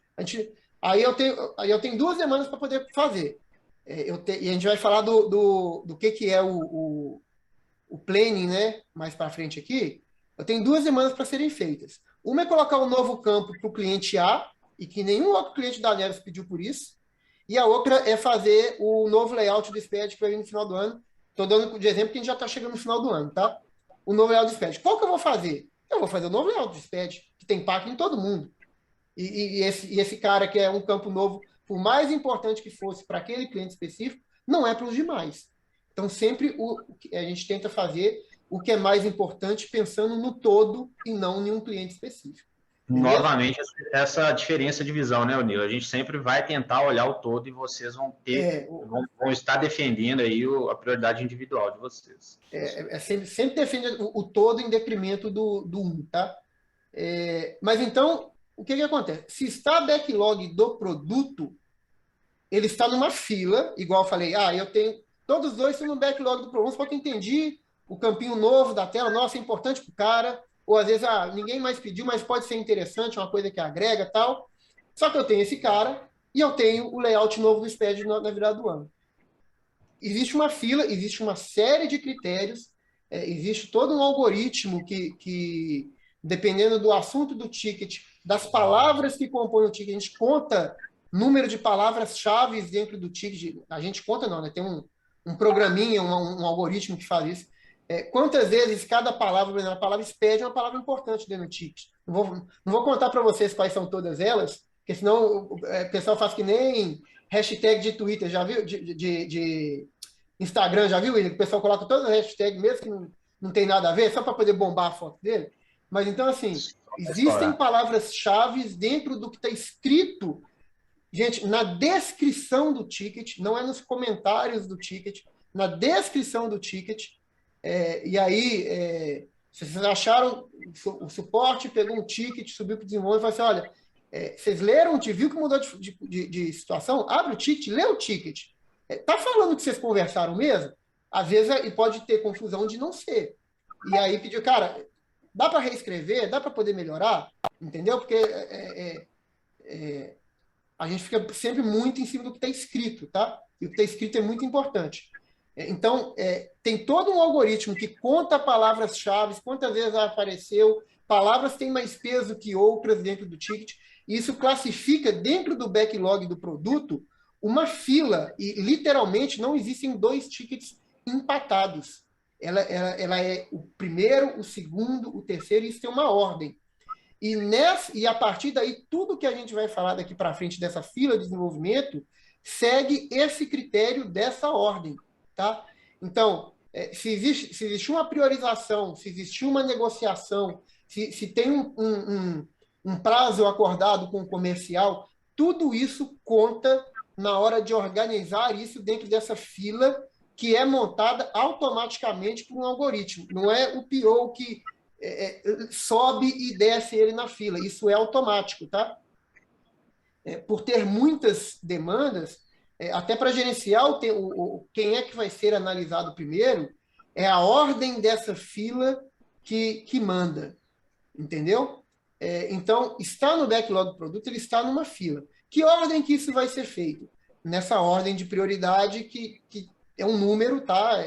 B: Aí eu tenho 2 semanas para poder fazer. E a gente vai falar do que é o planning, né? Mais para frente aqui. Eu tenho 2 semanas para serem feitas. Uma é colocar um novo campo para o cliente A, e que nenhum outro cliente da Neves pediu por isso. E a outra é fazer o novo layout do SPED que vai vir no final do ano. Estou dando de exemplo que a gente já está chegando no final do ano, tá? O novo layout do SPED. Qual que eu vou fazer? Eu vou fazer o novo layout do SPED, que tem impacto em todo mundo. E esse cara que é um campo novo, por mais importante que fosse para aquele cliente específico, não é para os demais. Então, sempre a gente tenta fazer o que é mais importante, pensando no todo e não em um cliente específico. Beleza?
C: Novamente, essa diferença de visão, né, Nilo? A gente sempre vai tentar olhar o todo e vocês vão vão estar defendendo aí a prioridade individual de vocês.
B: Sempre defende o todo em detrimento do um, tá? Mas então, o que acontece? Se está backlog do produto, ele está numa fila, igual eu falei, eu tenho. Todos os dois estão no backlog do produto, só que entendi o campinho novo da tela, nossa, é importante para o cara, ou às vezes ninguém mais pediu, mas pode ser interessante, uma coisa que agrega tal. Só que eu tenho esse cara e eu tenho o layout novo do SPED na virada do ano. Existe uma fila, existe uma série de critérios, existe todo um algoritmo que, dependendo do assunto do ticket, das palavras que compõem o ticket, a gente conta número de palavras-chave dentro do ticket. A gente conta não, né? Tem um programinha, um algoritmo que faz isso. Quantas vezes cada palavra, por exemplo, a palavra SPED é uma palavra importante dentro do ticket. Não vou contar para vocês quais são todas elas, porque senão o pessoal faz que nem hashtag de Twitter, já viu? De Instagram, já viu, William? O pessoal coloca todas as hashtags, mesmo que não tem nada a ver, só para poder bombar a foto dele. Mas então, assim, existem palavras-chave dentro do que está escrito, gente, na descrição do ticket, não é nos comentários do ticket, na descrição do ticket. E aí, se vocês acharam o suporte, pegou um ticket, subiu para o desenvolvimento e falou assim, olha, vocês leram, viu que mudou de situação? Abre o ticket, lê o ticket. Tá falando que vocês conversaram mesmo? Às vezes pode ter confusão de não ser. E aí pediu, cara, dá para reescrever? Dá para poder melhorar? Entendeu? Porque a gente fica sempre muito em cima do que está escrito, tá? E o que está escrito é muito importante. Então, tem todo um algoritmo que conta palavras-chave, quantas vezes apareceu, palavras têm mais peso que outras dentro do ticket, e isso classifica dentro do backlog do produto uma fila, e literalmente não existem 2 tickets empatados. Ela é o primeiro, o segundo, o terceiro, e isso tem uma ordem. E a partir daí, tudo que a gente vai falar daqui para frente dessa fila de desenvolvimento segue esse critério dessa ordem. Tá? Então, se existe uma priorização, se existe uma negociação, se tem um prazo acordado com o comercial, tudo isso conta na hora de organizar isso dentro dessa fila que é montada automaticamente por um algoritmo. Não é o PO que sobe e desce ele na fila. Isso é automático, tá? Por ter muitas demandas, até para gerenciar quem é que vai ser analisado primeiro, é a ordem dessa fila que manda, entendeu? Então, está no backlog do produto, ele está numa fila. Que ordem que isso vai ser feito? Nessa ordem de prioridade que é um número, tá?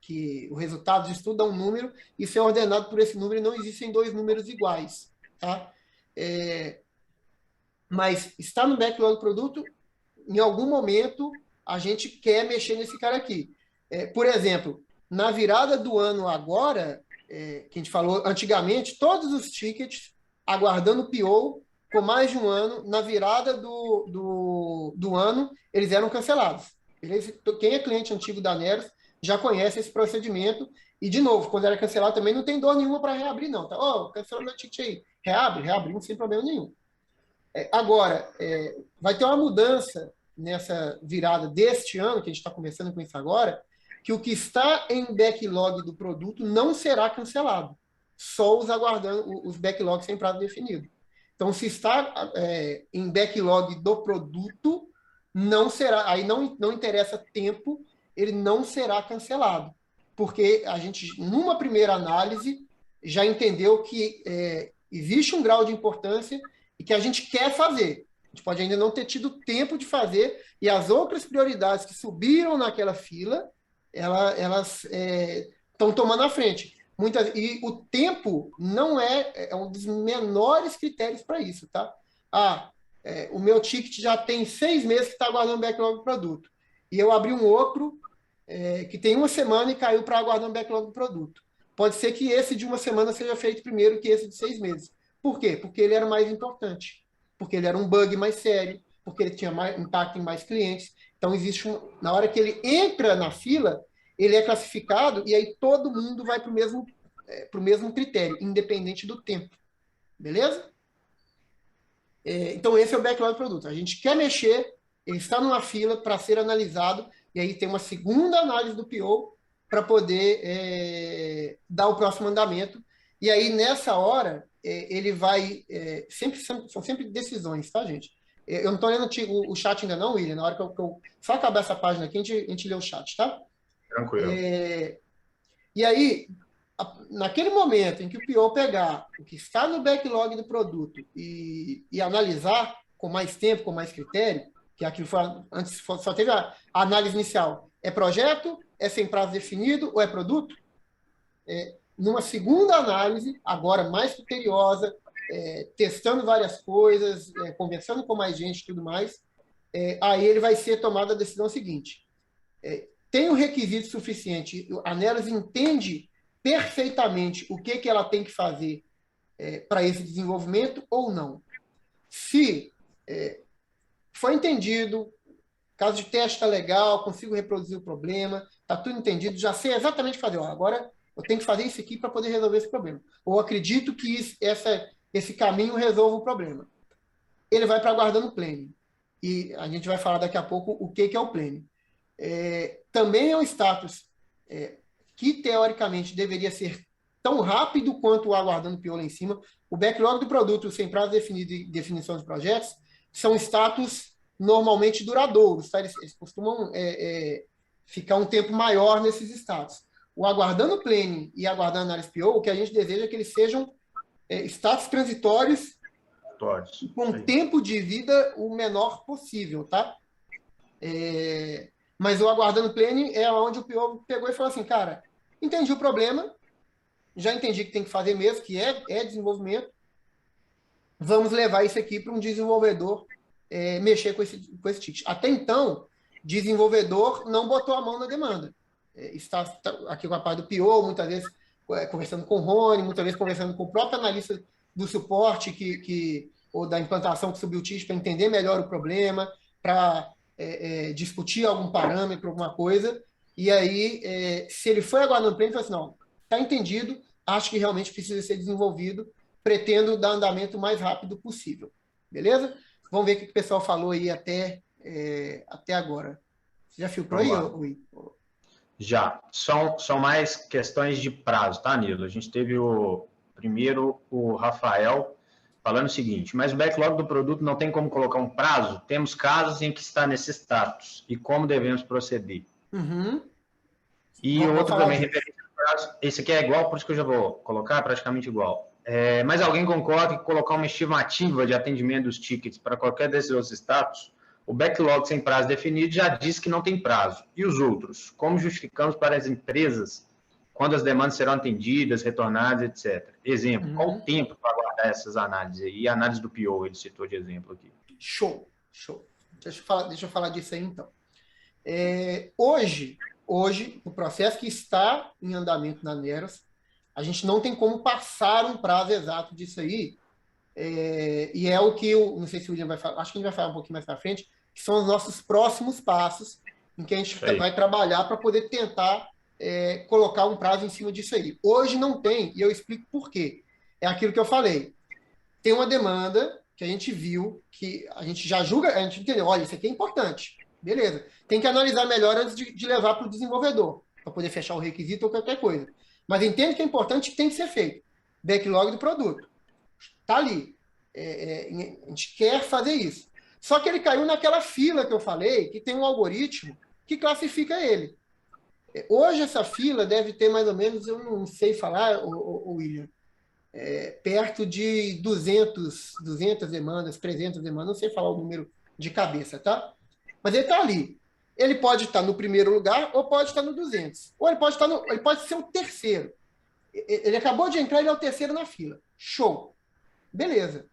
B: Que o resultado de estudo é um número, isso é ordenado por esse número e não existem 2 números iguais, tá? Mas está no backlog do produto, em algum momento a gente quer mexer nesse cara aqui. Por exemplo, na virada do ano agora, que a gente falou antigamente, todos os tickets aguardando o PO por mais de um ano, na virada do ano, eles eram cancelados. Quem é cliente antigo da Neros já conhece esse procedimento. E, de novo, quando era cancelado também não tem dor nenhuma para reabrir, não. Tá? Cancelou meu ticket aí. Reabrimos sem problema nenhum. Agora, vai ter uma mudança nessa virada deste ano, que a gente está começando com isso agora, que o que está em backlog do produto não será cancelado. Só os backlogs sem prazo definido. Então, se está em backlog do produto, não será, aí não interessa tempo, ele não será cancelado. Porque a gente, numa primeira análise, já entendeu que existe um grau de importância e que a gente quer fazer. A gente pode ainda não ter tido tempo de fazer, e as outras prioridades que subiram naquela fila, elas estão tomando a frente. E o tempo não é um dos menores critérios para isso, tá? O meu ticket já tem 6 meses que está aguardando backlog do produto. E eu abri um outro que tem 1 semana e caiu para aguardar um backlog do produto. Pode ser que esse de 1 semana seja feito primeiro que esse de 6 meses. Por quê? Porque ele era mais importante. Porque ele era um bug mais sério. Porque ele tinha impacto em mais clientes. Então, na hora que ele entra na fila, ele é classificado e aí todo mundo vai para o mesmo critério, independente do tempo. Beleza? Então, esse é o backlog do produto. A gente quer mexer, ele está numa fila para ser analisado, e aí tem uma segunda análise do PO para poder dar o próximo andamento. E aí, nessa hora, ele vai... são sempre decisões, tá, gente? Eu não estou lendo o chat ainda não, William. Na hora que eu só acabar essa página aqui, a gente lê o chat, tá?
C: Tranquilo.
B: E aí, naquele momento em que o PO pegar o que está no backlog do produto e analisar com mais tempo, com mais critério, que aquilo foi antes só teve a análise inicial, é projeto, é sem prazo definido ou é produto? Numa segunda análise, agora mais criteriosa, testando várias coisas, conversando com mais gente e tudo mais, aí ele vai ser tomada a decisão seguinte. Tem o requisito suficiente, a Neros entende perfeitamente o que ela tem que fazer para esse desenvolvimento ou não. Se foi entendido, caso de teste está legal, consigo reproduzir o problema, está tudo entendido, já sei exatamente fazer. Agora eu tenho que fazer isso aqui para poder resolver esse problema. Ou acredito que esse caminho resolva o problema. Ele vai para aguardando planning. E a gente vai falar daqui a pouco o que é o planning. Também é um status que, teoricamente, deveria ser tão rápido quanto o aguardando PO lá em cima. O backlog do produto, sem prazo definido e definição dos projetos, são status normalmente duradouros. Tá? Eles costumam ficar um tempo maior nesses status. O aguardando planning e aguardando análise PO, o que a gente deseja é que eles sejam status transitórios com tempo de vida o menor possível, tá? Mas o aguardando planning é onde o PO pegou e falou assim, cara, entendi o problema, já entendi que tem que fazer mesmo, que é desenvolvimento, vamos levar isso aqui para um desenvolvedor mexer com esse ticket. Até então, desenvolvedor não botou a mão na demanda. Está aqui com a parte do PO, muitas vezes conversando com o Rony, muitas vezes conversando com o próprio analista do suporte ou da implantação que subiu o ticket para entender melhor o problema, para discutir algum parâmetro, alguma coisa, e aí, se ele foi aguardando o plano, ele falou assim, não, está entendido, acho que realmente precisa ser desenvolvido, pretendo dar andamento o mais rápido possível. Beleza? Vamos ver o que o pessoal falou aí até agora. Você já filtrou aí, Rui?
C: Já. São mais questões de prazo, tá, Nilo? A gente teve primeiro o Rafael falando o seguinte, mas o backlog do produto não tem como colocar um prazo? Temos casos em que está nesse status. E como devemos proceder?
B: Uhum.
C: E o outro também, referente ao prazo, esse aqui é igual, por isso que eu já vou colocar, praticamente igual. Mas alguém concorda que colocar uma estimativa de atendimento dos tickets para qualquer desses outros status, o backlog sem prazo definido já diz que não tem prazo. E os outros? Como justificamos para as empresas quando as demandas serão atendidas, retornadas, etc. Exemplo, qual o tempo para aguardar essas análises aí? E a análise do PO, ele citou de exemplo aqui.
B: Show. Deixa eu falar disso aí, então. Hoje, o processo que está em andamento na Neros, A gente não tem como passar um prazo exato disso aí, e é o que eu não sei se o William vai falar, acho que a gente vai falar um pouquinho mais para frente, que são os nossos próximos passos, em que a gente vai trabalhar para poder tentar colocar um prazo em cima disso aí. Hoje não tem, e eu explico por quê. É aquilo que eu falei. Tem uma demanda que a gente viu, que a gente já julga, a gente entendeu, olha, isso aqui é importante. Beleza. Tem que analisar melhor antes de levar para o desenvolvedor, para poder fechar o requisito ou qualquer coisa. Mas entende que é importante e tem que ser feito. Backlog do produto. Está ali. A gente quer fazer isso. Só que ele caiu naquela fila que eu falei, que tem um algoritmo que classifica ele. Hoje essa fila deve ter mais ou menos, eu não sei falar, William, perto de 200 demandas, 300 demandas, não sei falar o número de cabeça, tá? Mas ele está ali. Ele pode estar no primeiro lugar ou pode estar no 200. Ou ele pode ser o terceiro. Ele acabou de entrar, ele é o terceiro na fila. Show. Beleza.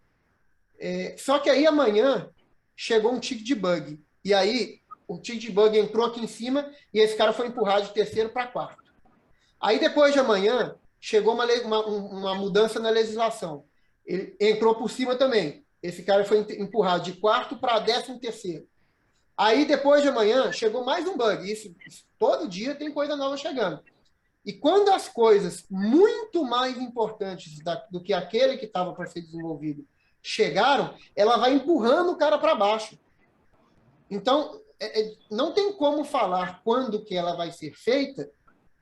B: Só que aí amanhã chegou um ticket de bug. E aí o ticket de bug entrou aqui em cima e esse cara foi empurrado de terceiro para quarto. Aí depois de amanhã chegou uma mudança na legislação. Ele entrou por cima também. Esse cara foi empurrado de quarto para 13º. Aí depois de amanhã chegou mais um bug. Isso todo dia tem coisa nova chegando. E quando as coisas muito mais importantes do que aquele que estava para ser desenvolvido chegaram, ela vai empurrando o cara para baixo. Então, não tem como falar quando que ela vai ser feita,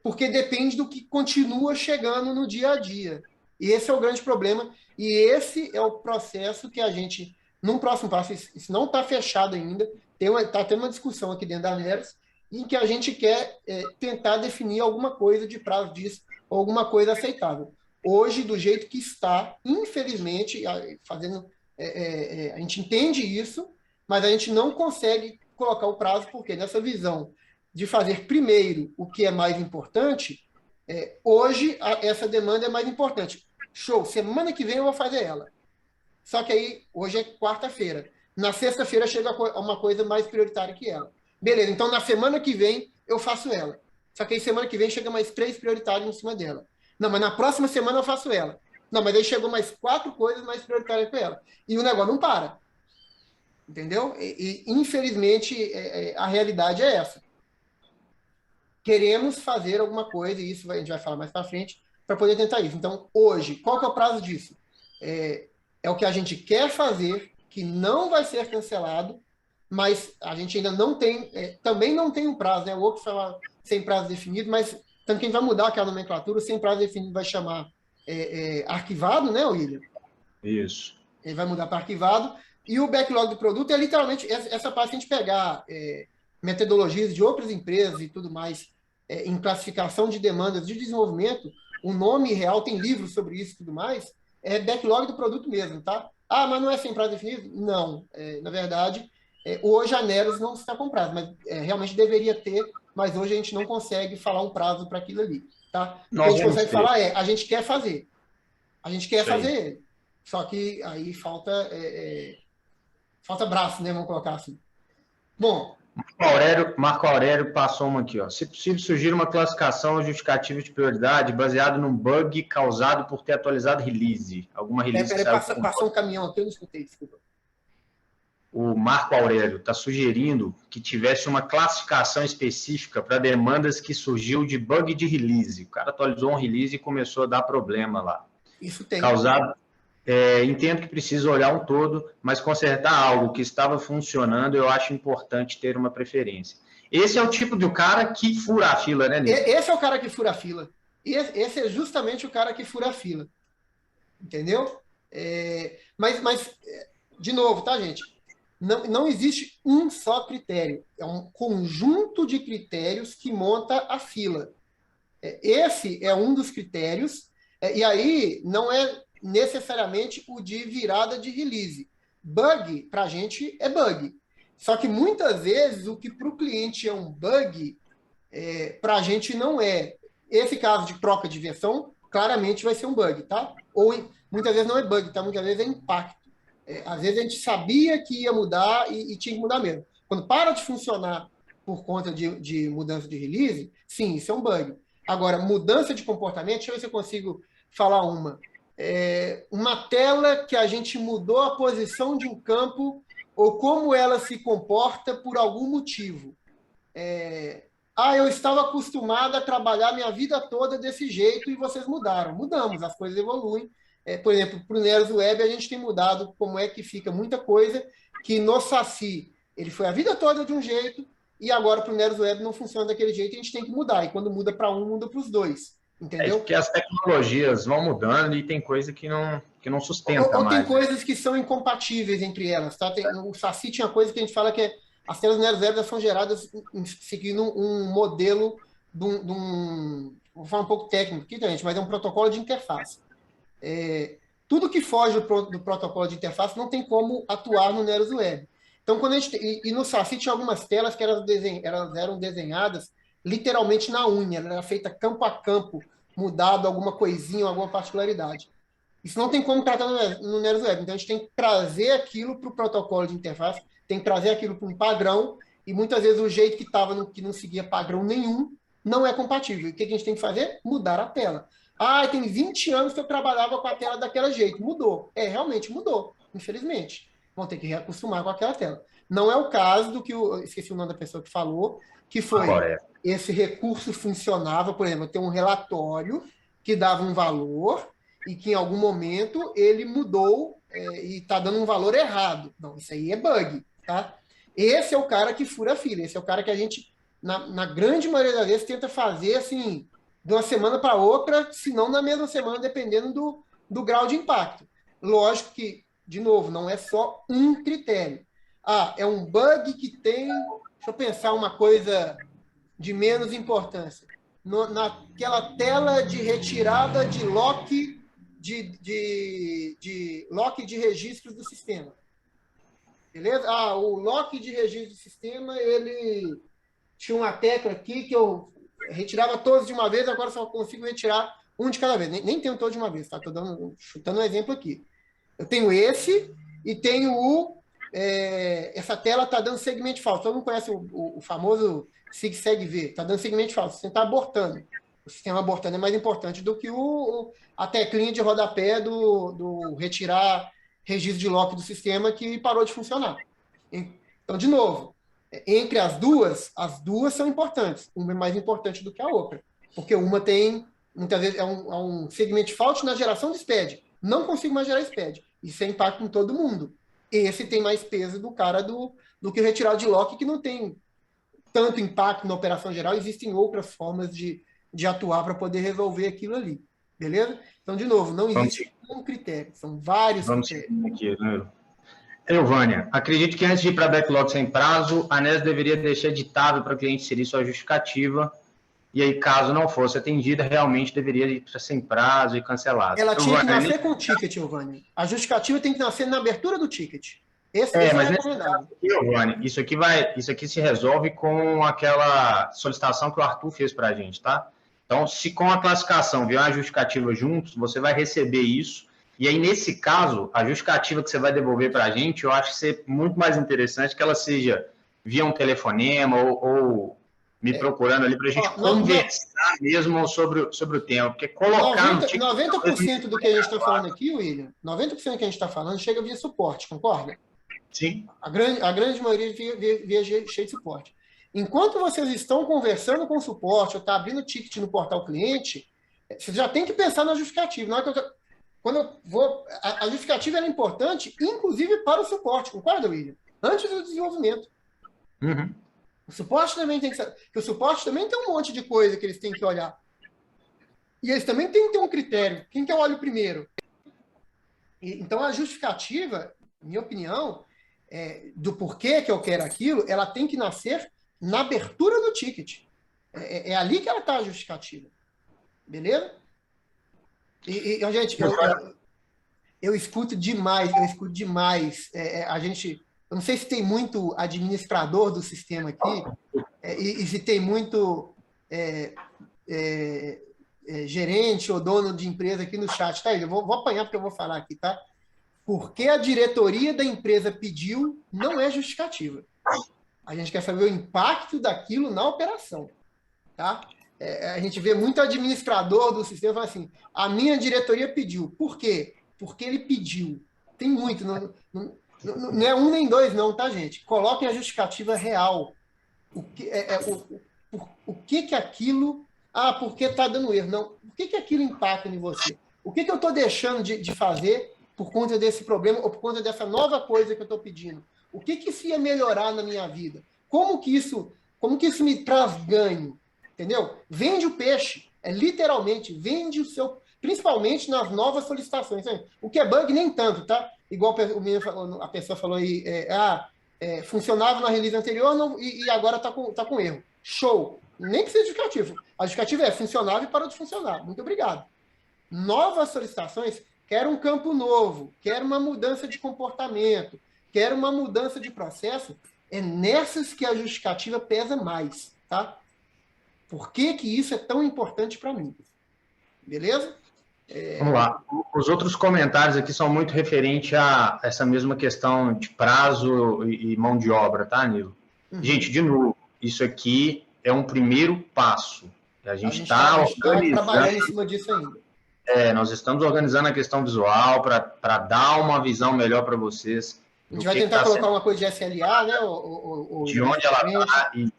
B: porque depende do que continua chegando no dia a dia. E esse é o grande problema, e esse é o processo que a gente, num próximo passo, isso não está fechado ainda, está tendo uma discussão aqui dentro da Neres, em que a gente quer tentar definir alguma coisa de prazo disso, ou alguma coisa aceitável. Hoje, do jeito que está, infelizmente, a gente entende isso, mas a gente não consegue colocar o prazo, porque nessa visão de fazer primeiro o que é mais importante, hoje essa demanda é mais importante. Show, semana que vem eu vou fazer ela. Só que aí, hoje é quarta-feira. Na sexta-feira chega uma coisa mais prioritária que ela. Beleza, então na semana que vem eu faço ela. Só que aí semana que vem chega mais 3 prioritárias em cima dela. Não, mas na próxima semana eu faço ela. Não, mas aí chegou mais 4 coisas mais prioritárias que ela. E o negócio não para. Entendeu? E infelizmente, a realidade é essa. Queremos fazer alguma coisa, e isso a gente vai falar mais para frente, para poder tentar isso. Então, hoje, qual que é o prazo disso? É o que a gente quer fazer, que não vai ser cancelado, mas a gente ainda não tem, também não tem um prazo, né? O outro fala sem prazo definido, mas tanto que a gente vai mudar aquela nomenclatura, sem prazo definido vai chamar arquivado, né, William?
C: Isso.
B: Ele vai mudar para arquivado, e o backlog do produto é literalmente essa parte que a gente pegar metodologias de outras empresas e tudo mais, em classificação de demandas de desenvolvimento, o nome real, tem livros sobre isso e tudo mais, é backlog do produto mesmo, tá? Ah, mas não é sem prazo definido? Não. Na verdade, hoje a Neros não está com prazo, mas realmente deveria ter, mas hoje a gente não consegue falar um prazo para aquilo ali, tá? O que a gente consegue falar a gente quer fazer. A gente quer fazer ele. Só que aí falta braço, né? Vamos colocar assim. Bom,
C: Marco Aurélio passou uma aqui, ó. Se possível, sugira uma classificação justificativa de prioridade baseado num bug causado por ter atualizado release. Alguma release.
B: Passou um caminhão aqui, eu não escutei, desculpa.
C: O Marco Aurélio está sugerindo que tivesse uma classificação específica para demandas que surgiu de bug de release. O cara atualizou um release e começou a dar problema lá.
B: Isso tem.
C: Causado. Entendo que precisa olhar um todo, mas consertar algo que estava funcionando, eu acho importante ter uma preferência. Esse é o tipo de cara que fura a fila, né, Nilson?
B: Esse é o cara que fura a fila. Esse é justamente o cara que fura a fila. Entendeu? Mas, de novo, tá, gente? Não existe um só critério. É um conjunto de critérios que monta a fila. Esse é um dos critérios, e aí não é necessariamente o de virada de release. Bug, para a gente, é bug. Só que muitas vezes o que para o cliente é um bug, para a gente não é. Esse caso de troca de versão, claramente vai ser um bug, tá? Ou muitas vezes não é bug, tá? Muitas vezes é impacto. Às vezes a gente sabia que ia mudar e tinha que mudar mesmo. Quando para de funcionar por conta de mudança de release, sim, isso é um bug. Agora, mudança de comportamento, deixa eu ver se eu consigo falar uma tela que a gente mudou a posição de um campo ou como ela se comporta por algum motivo. Eu estava acostumado a trabalhar minha vida toda desse jeito e vocês mudaram. Mudamos, as coisas evoluem. Por exemplo, para o Neros Web, a gente tem mudado como é que fica muita coisa que no Saci ele foi a vida toda de um jeito e agora para o Neros Web não funciona daquele jeito, a gente tem que mudar. E quando muda para um, muda para os dois. Entendeu?
C: Porque as tecnologias vão mudando e tem coisa que não sustenta
B: ou
C: mais.
B: Tem coisas que são incompatíveis entre elas. Tá? O Saci tinha coisa que a gente fala que as telas Neros Web são geradas seguindo um modelo vou falar um pouco técnico aqui, gente, mas é um protocolo de interface. Tudo que foge do protocolo de interface não tem como atuar no Neros Web. Então, quando a gente e no Saci tinha algumas telas que elas eram desenhadas literalmente na unha, ela era feita campo a campo, mudado alguma coisinha, alguma particularidade. Isso não tem como tratar no Neros Web. Então, a gente tem que trazer aquilo para o protocolo de interface, tem que trazer aquilo para um padrão, e muitas vezes o jeito que estava, que não seguia padrão nenhum, não é compatível. E o que a gente tem que fazer? Mudar a tela. Tem 20 anos que eu trabalhava com a tela daquele jeito. Mudou. Realmente mudou, infelizmente. Vão ter que reacostumar com aquela tela. Não é o caso do que esqueci o nome da pessoa que falou, que foi esse recurso funcionava, por exemplo, eu tenho um relatório que dava um valor e que em algum momento ele mudou e está dando um valor errado. Não, isso aí é bug, tá? Esse é o cara que fura a fila, esse é o cara que a gente, na grande maioria das vezes, tenta fazer assim, de uma semana para outra, se não na mesma semana, dependendo do grau de impacto. Lógico que, de novo, não é só um critério. É um bug que tem, deixa eu pensar uma coisa de menos importância. Naquela tela de retirada de lock de lock de registros do sistema. Beleza? O lock de registro do sistema, ele tinha uma tecla aqui que eu retirava todos de uma vez, agora só consigo retirar um de cada vez. Nem tenho todos de uma vez, tá? Estou chutando um exemplo aqui. Eu tenho esse e tenho essa tela está dando segmento falso. Todo mundo conhece o famoso SIG-SEG-V. Está dando segmento falso. Você está abortando. O sistema abortando é mais importante do que a teclinha de rodapé do retirar registro de lock do sistema que parou de funcionar. Então, de novo, entre as duas são importantes. Uma é mais importante do que a outra. Porque uma tem, muitas vezes, é um segmento falso na geração de SPED. Não consigo mais gerar SPED. Isso é impacto em todo mundo. Esse tem mais peso do cara do que o retirado de lock, que não tem tanto impacto na operação geral. Existem outras formas de atuar para poder resolver aquilo ali. Beleza? Então, de novo, não existe um critério, são vários critérios.
C: Aqui, né? Vânia, acredito que antes de ir para backlog sem prazo, a ANES deveria deixar editável para o cliente inserir sua justificativa, e aí, caso não fosse atendida, realmente deveria ir para sem prazo e cancelado.
B: Ela tinha que nascer com o ticket, Vânia. A justificativa tem que nascer na abertura do ticket. Esse é recomendável.
C: Vânia, isso aqui se resolve com aquela solicitação que o Arthur fez para a gente, tá? Então, se com a classificação vier uma justificativa juntos, você vai receber isso. E aí, nesse caso, a justificativa que você vai devolver para a gente, eu acho que ser muito mais interessante que ela seja via um telefonema ou me procurando ali para a gente conversar mesmo sobre o tema. Porque colocar
B: 90% do que a gente está falando aqui, William, 90% do que a gente está falando chega via suporte, concorda?
C: Sim.
B: A grande maioria via cheio de suporte. Enquanto vocês estão conversando com o suporte ou está abrindo ticket no portal cliente, você já tem que pensar na justificativa. A justificativa é importante, inclusive para o suporte, concorda, William? Antes do desenvolvimento.
C: Uhum.
B: O suporte também tem que saber, porque o suporte também tem um monte de coisa que eles têm que olhar. E eles também têm que ter um critério. Quem que eu olho primeiro? Então, a justificativa, minha opinião, do porquê que eu quero aquilo, ela tem que nascer na abertura do ticket. É ali que ela está a justificativa. Beleza? Gente, eu escuto demais, eu não sei se tem muito administrador do sistema aqui, e se tem muito gerente ou dono de empresa aqui no chat, tá? Eu vou apanhar porque eu vou falar aqui, tá? Porque a diretoria da empresa pediu, não é justificativa. A gente quer saber o impacto daquilo na operação, tá? a gente vê muito administrador do sistema falando assim, a minha diretoria pediu. Por quê? Porque ele pediu. Tem muito, não é um nem dois não, tá, gente? Coloquem a justificativa real. O que aquilo... Ah, porque está dando erro. Não. O que aquilo impacta em você? O que eu estou deixando de fazer por conta desse problema ou por conta dessa nova coisa que eu estou pedindo? O que isso ia melhorar na minha vida? Como que isso me traz ganho? Entendeu? Vende o peixe. Literalmente, vende o seu... Principalmente nas novas solicitações. O que é bug, nem tanto, tá? Igual a pessoa falou aí, funcionava na release anterior e agora está com erro. Show! Nem precisa de justificativo. A justificativa é funcionava e parou de funcionar. Muito obrigado. Novas solicitações, quero um campo novo, quero uma mudança de comportamento, quero uma mudança de processo. É nessas que a justificativa pesa mais, tá? Por que isso é tão importante para mim? Beleza?
C: Vamos lá. Os outros comentários aqui são muito referentes a essa mesma questão de prazo e mão de obra, tá, Nilo? Gente, de novo, isso aqui é um primeiro passo. A gente está
B: trabalhando em cima disso ainda.
C: Nós estamos organizando a questão visual para dar uma visão melhor para vocês.
B: A gente vai tentar colocar uma coisa de SLA, né?
C: De onde ela está. E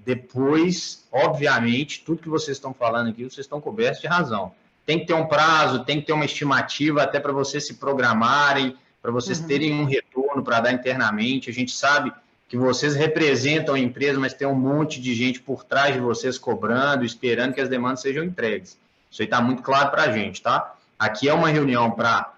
C: depois, obviamente, tudo que vocês estão falando aqui, vocês estão cobertos de razão. Tem que ter um prazo, tem que ter uma estimativa até para vocês se programarem, para vocês terem um retorno para dar internamente. A gente sabe que vocês representam a empresa, mas tem um monte de gente por trás de vocês cobrando, esperando que as demandas sejam entregues. Isso aí está muito claro para a gente, tá? Aqui é uma reunião para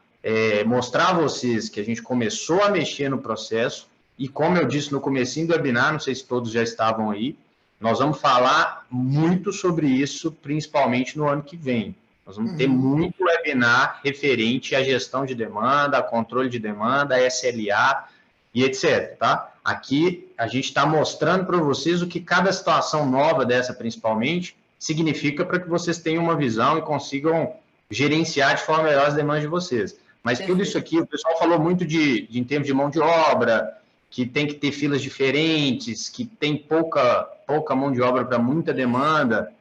C: mostrar a vocês que a gente começou a mexer no processo e, como eu disse no comecinho do webinar, não sei se todos já estavam aí, nós vamos falar muito sobre isso, principalmente no ano que vem. Nós vamos ter muito webinar referente à gestão de demanda, a controle de demanda, a SLA e etc, tá? Aqui a gente está mostrando para vocês o que cada situação nova dessa, principalmente, significa para que vocês tenham uma visão e consigam gerenciar de forma melhor as demandas de vocês. Mas tudo isso aqui, o pessoal falou muito em termos de mão de obra, que tem que ter filas diferentes, que tem pouca mão de obra para muita demanda.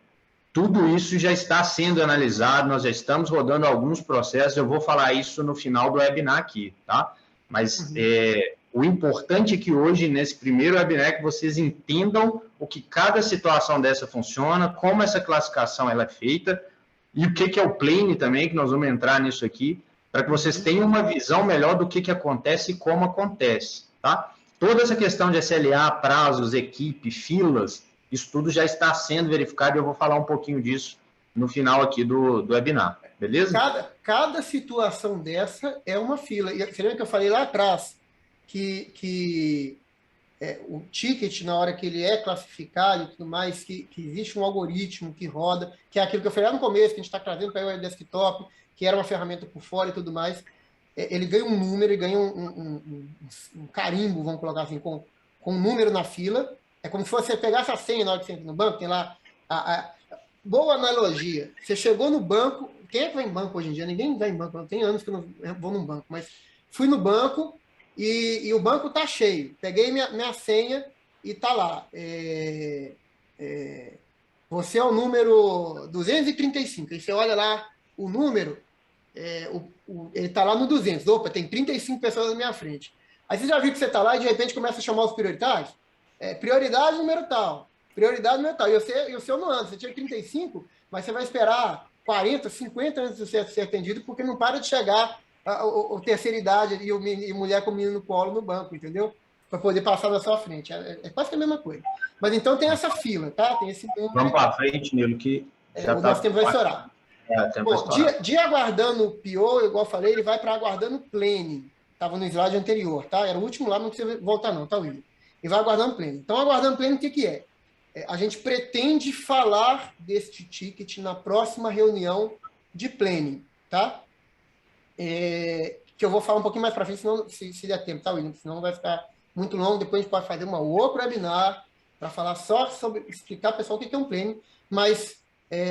C: Tudo isso já está sendo analisado, nós já estamos rodando alguns processos, eu vou falar isso no final do webinar aqui, tá? Mas o importante é que hoje, nesse primeiro webinar, é que vocês entendam o que cada situação dessa funciona, como essa classificação ela é feita, e o que é o plane também, que nós vamos entrar nisso aqui, para que vocês tenham uma visão melhor do que acontece e como acontece, tá? Toda essa questão de SLA, prazos, equipe, filas, isso tudo já está sendo verificado e eu vou falar um pouquinho disso no final aqui do webinar, beleza?
B: Cada situação dessa é uma fila. E você lembra que eu falei lá atrás que o ticket, na hora que ele é classificado e tudo mais, que existe um algoritmo que roda, que é aquilo que eu falei lá no começo, que a gente está trazendo para o web desktop, que era uma ferramenta por fora e tudo mais, ele ganha um número, ele ganha um carimbo, vamos colocar assim, com um número na fila. É como se você pegasse a senha na hora que você entra no banco, tem lá boa analogia. Você chegou no banco, quem é que vai em banco hoje em dia? Ninguém vai em banco, tem anos que eu não vou num banco, mas fui no banco e o banco está cheio. Peguei minha senha e está lá. Você é o número 235. Aí você olha lá o número, ele está lá no 200. Opa, tem 35 pessoas na minha frente. Aí você já viu que você está lá e de repente começa a chamar os prioritários? Prioridade número tal. Prioridade número tal. E o seu não anda. Você tinha 35, mas você vai esperar 40, 50 antes de ser atendido, porque não para de chegar a terceira idade e mulher com menino no colo no banco, entendeu? Para poder passar na sua frente. É quase que a mesma coisa. Mas então tem essa fila, tá? Tem esse número.
C: Vamos para frente, Nilo, que
B: o nosso tempo vai estourar. De aguardando o PO, igual eu falei, ele vai para aguardando plane. Estava no slide anterior, tá? Era o último lá, não precisa voltar não, tá, William? E vai aguardando plane. Então, aguardando plane, o que é? A gente pretende falar deste ticket na próxima reunião de planning, tá? Que eu vou falar um pouquinho mais para frente, senão, se der tempo, tá, William? Senão vai ficar muito longo. Depois a gente pode fazer uma outra webinar para falar só sobre, explicar para o pessoal o que é um planning, mas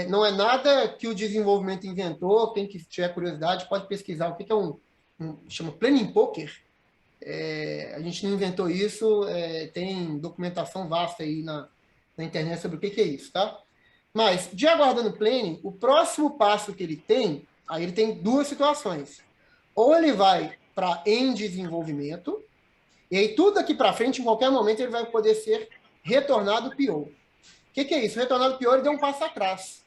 B: não é nada que o desenvolvimento inventou. Quem que tiver curiosidade pode pesquisar o que é chama Planning Poker. A gente não inventou isso, tem documentação vasta aí na internet sobre o que é isso, tá? Mas, de aguardando planning, o próximo passo que ele tem, aí ele tem duas situações. Ou ele vai para em desenvolvimento, e aí tudo daqui para frente, em qualquer momento, ele vai poder ser retornado PO. O que é isso? Retornado PO, ele deu um passo atrás.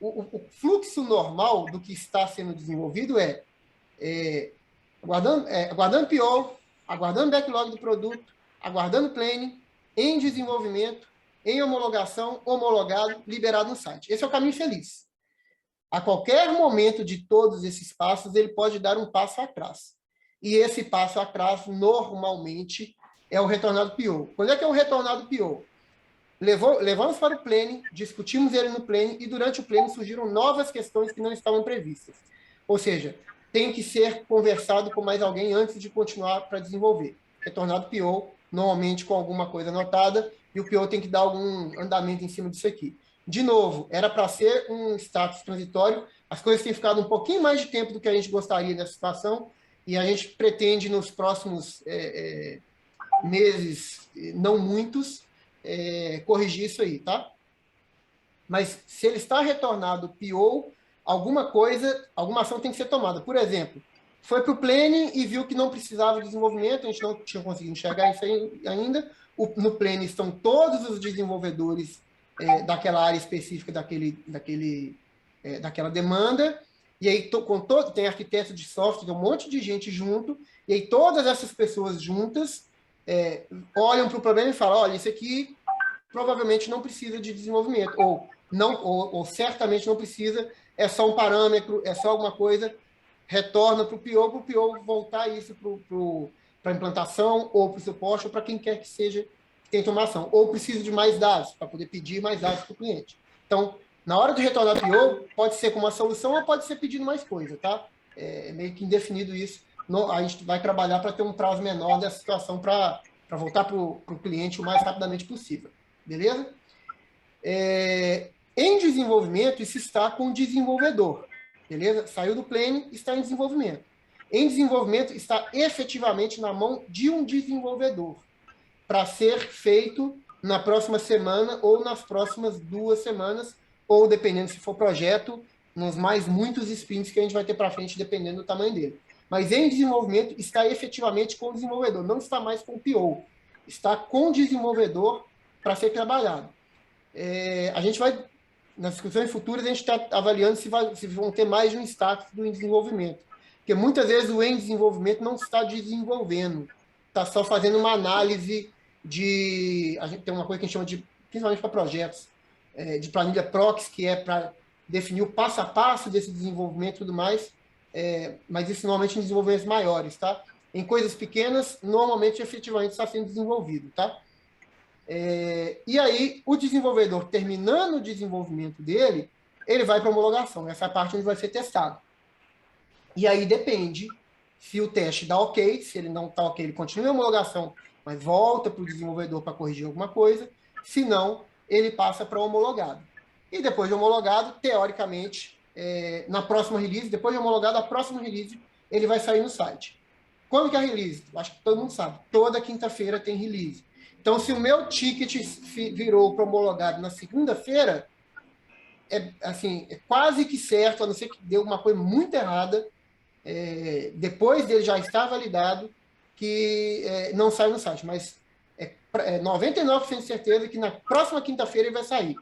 B: O fluxo normal do que está sendo desenvolvido aguardando PO, aguardando backlog do produto, aguardando planning, em desenvolvimento, em homologação, homologado, liberado no site. Esse é o caminho feliz. A qualquer momento de todos esses passos, ele pode dar um passo atrás. E esse passo atrás, normalmente, é o retornado PO. Quando é que é o retornado PO? Levamos para o planning, discutimos ele no planning, e durante o planning surgiram novas questões que não estavam previstas. Ou seja, tem que ser conversado com mais alguém antes de continuar para desenvolver. Retornado PO, normalmente com alguma coisa anotada, e o PO tem que dar algum andamento em cima disso aqui. De novo, era para ser um status transitório, as coisas têm ficado um pouquinho mais de tempo do que a gente gostaria nessa situação, e a gente pretende, nos próximos meses, não muitos, corrigir isso aí, tá? Mas se ele está retornado PO, alguma ação tem que ser tomada. Por exemplo, foi para o planning e viu que não precisava de desenvolvimento, a gente não tinha conseguido enxergar isso ainda. No planning estão todos os desenvolvedores daquela área específica daquela demanda, e aí tem arquiteto de software, tem um monte de gente junto, e aí todas essas pessoas juntas olham para o problema e falam, olha, isso aqui provavelmente não precisa de desenvolvimento, ou certamente não precisa, é só um parâmetro, é só alguma coisa, retorna para o PO voltar isso para a implantação, ou para o suporte, ou para quem quer que seja que tenha tomar ação, ou precisa de mais dados, para poder pedir mais dados para o cliente. Então, na hora de retornar PO, pode ser com uma solução ou pode ser pedindo mais coisa, tá? É meio que indefinido isso. A gente vai trabalhar para ter um prazo menor dessa situação para voltar para o cliente o mais rapidamente possível. Beleza? Em desenvolvimento, isso está com o desenvolvedor. Beleza? Saiu do planning, está em desenvolvimento. Em desenvolvimento, está efetivamente na mão de um desenvolvedor, para ser feito na próxima semana ou nas próximas 2 semanas, ou, dependendo se for projeto, nos mais muitos sprints que a gente vai ter para frente, dependendo do tamanho dele. Mas em desenvolvimento, está efetivamente com o desenvolvedor, não está mais com o PO. Está com o desenvolvedor para ser trabalhado. A gente vai, nas discussões futuras, a gente está avaliando se vão ter mais de um status do em desenvolvimento. Porque muitas vezes o em desenvolvimento não está desenvolvendo, está só fazendo uma análise a gente tem uma coisa que a gente chama de, principalmente para projetos, de planilha proxy, que é para definir o passo a passo desse desenvolvimento e tudo mais, mas isso normalmente em desenvolvimentos maiores, tá? Em coisas pequenas, normalmente, efetivamente, está sendo desenvolvido, tá? E aí, o desenvolvedor, terminando o desenvolvimento dele, ele vai para homologação. Essa é a parte onde vai ser testado. E aí depende se o teste dá ok, se ele não está ok, ele continua em homologação, mas volta para o desenvolvedor para corrigir alguma coisa. Se não, ele passa para homologado. E depois de homologado, teoricamente, na próxima release, depois de homologado, a próxima release, ele vai sair no site. Quando que é a release? Acho que todo mundo sabe. Toda quinta-feira tem release. Então, se o meu ticket virou para homologado na segunda-feira, é quase que certo, a não ser que deu uma coisa muito errada, depois dele já estar validado, que não sai no site. Mas 99% de certeza que na próxima quinta-feira ele vai sair.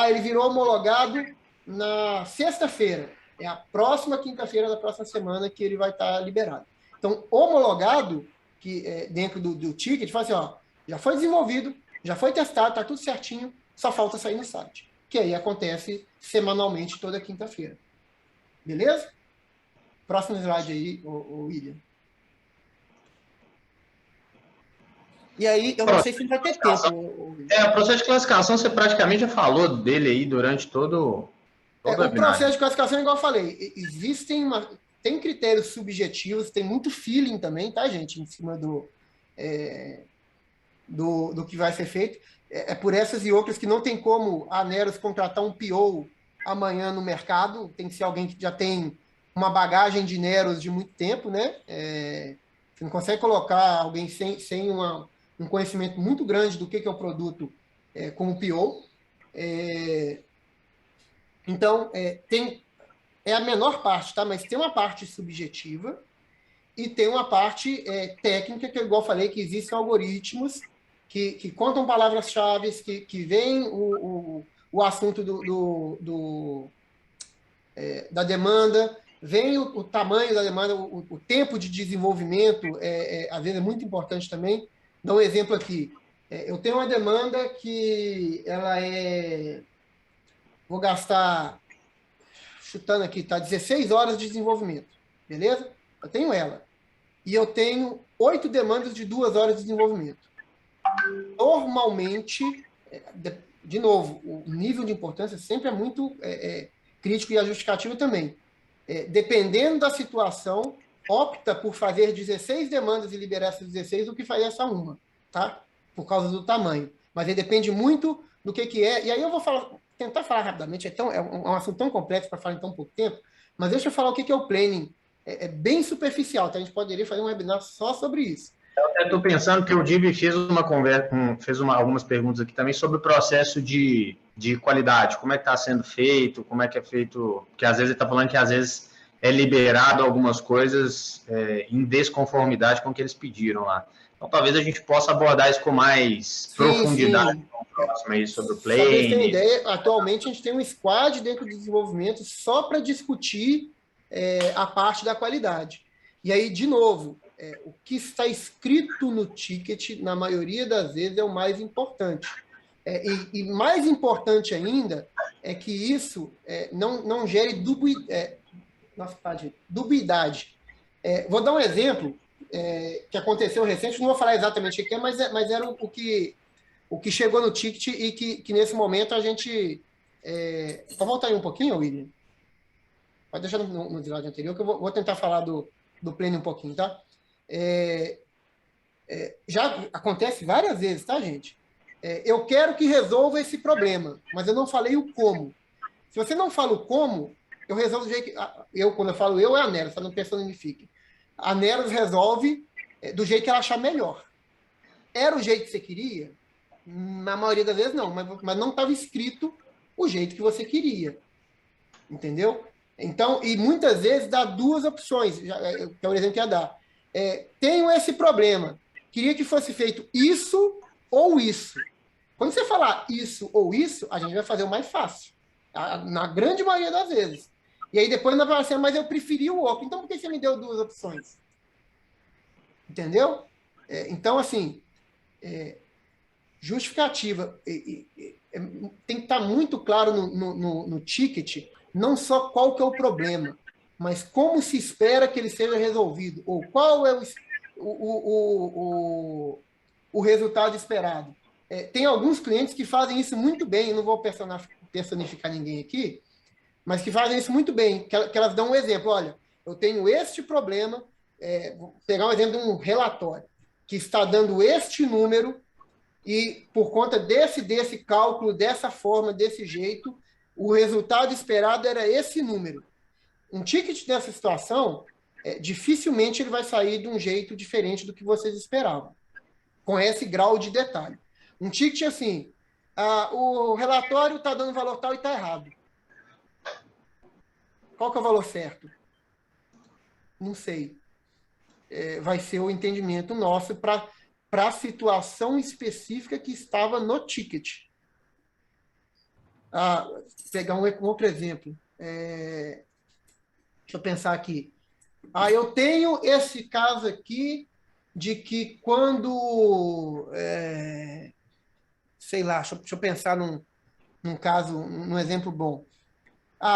B: Ele virou homologado na sexta-feira. É a próxima quinta-feira da próxima semana que ele vai estar liberado. Então, homologado, que dentro do ticket, fala assim, já foi desenvolvido, já foi testado, está tudo certinho, só falta sair no site. Que aí acontece semanalmente, toda quinta-feira. Beleza? Próximo slide aí, o William. E aí, eu não sei se vai ter tempo.
C: O processo de classificação, você praticamente já falou dele aí durante todo
B: o processo de classificação, igual eu falei, tem critérios subjetivos, tem muito feeling também, tá, gente, em cima do que vai ser feito. Por essas e outras que não tem como a Neros contratar um PO amanhã no mercado, tem que ser alguém que já tem uma bagagem de Neros de muito tempo, né? Você não consegue colocar alguém sem um conhecimento muito grande do que é o produto como PO. Então, é a menor parte, tá? Mas tem uma parte subjetiva e tem uma parte técnica, que, igual eu falei, que existem algoritmos que contam palavras-chave, que veem o assunto da demanda, vem o tamanho da demanda, o tempo de desenvolvimento, às vezes é muito importante também. Dá um exemplo aqui. Eu tenho uma demanda que ela vou gastar, chutando aqui, tá? 16 horas de desenvolvimento, beleza? Eu tenho ela. E eu tenho 8 demandas de 2 horas de desenvolvimento. Normalmente, de novo, o nível de importância sempre é muito crítico e a justificativa também. Dependendo da situação, opta por fazer 16 demandas e liberar essas 16 do que fazer essa uma, tá? Por causa do tamanho. Mas aí depende muito do que é. E aí eu vou tentar falar rapidamente, é um assunto tão complexo para falar em tão pouco tempo, mas deixa eu falar o que é o planning. É bem superficial, tá? A gente poderia fazer um webinar só sobre isso.
C: Eu estou pensando que o Divi fez uma conversa, algumas perguntas aqui também sobre o processo de qualidade, como é que está sendo feito, como é que é feito, porque às vezes ele está falando que às vezes é liberado algumas coisas em desconformidade com o que eles pediram lá. Então talvez a gente possa abordar isso com mais profundidade no próximo aí sobre o play.
B: Só para vocês terem ideia, atualmente a gente tem um squad dentro do desenvolvimento só para discutir a parte da qualidade. E aí, de novo, o que está escrito no ticket, na maioria das vezes, é o mais importante. E mais importante ainda é que isso não gere dubiedade. Vou dar um exemplo que aconteceu recente, não vou falar exatamente o que é, mas era o que chegou no ticket e que nesse momento a gente... Pode voltar aí um pouquinho, William? Pode deixar no slide anterior, que eu vou tentar falar do pleno um pouquinho, tá? Já acontece várias vezes, tá, gente? Eu quero que resolva esse problema, mas eu não falei o como. Se você não fala o como, eu resolvo do jeito que... quando eu falo é a Neros, não personifique. A Neros resolve do jeito que ela achar melhor. Era o jeito que você queria? Na maioria das vezes não, mas não estava escrito o jeito que você queria. Entendeu? Então, e muitas vezes dá duas opções, que é o exemplo que ia dar. Tenho esse problema, queria que fosse feito isso ou isso. Quando você falar isso ou isso, a gente vai fazer o mais fácil, na grande maioria das vezes. E aí depois nós vamos falar assim, mas eu preferi o outro, então por que você me deu duas opções? Entendeu? Então, assim, justificativa tem que estar muito claro no ticket, não só qual que é o problema, mas como se espera que ele seja resolvido, ou qual é o resultado esperado. Tem alguns clientes que fazem isso muito bem, eu não vou personificar ninguém aqui, mas que fazem isso muito bem, que elas dão um exemplo, olha, eu tenho este problema, vou pegar um exemplo de um relatório, que está dando este número, e por conta desse cálculo, dessa forma, desse jeito, o resultado esperado era esse número. Um ticket dessa situação, dificilmente ele vai sair de um jeito diferente do que vocês esperavam, com esse grau de detalhe. Um ticket assim, o relatório está dando valor tal e está errado. Qual que é o valor certo? Não sei. Vai ser o entendimento nosso para a situação específica que estava no ticket. Pegar um outro exemplo. Deixa eu pensar aqui. Eu tenho esse caso aqui de que quando... sei lá, deixa eu pensar num caso, num exemplo bom.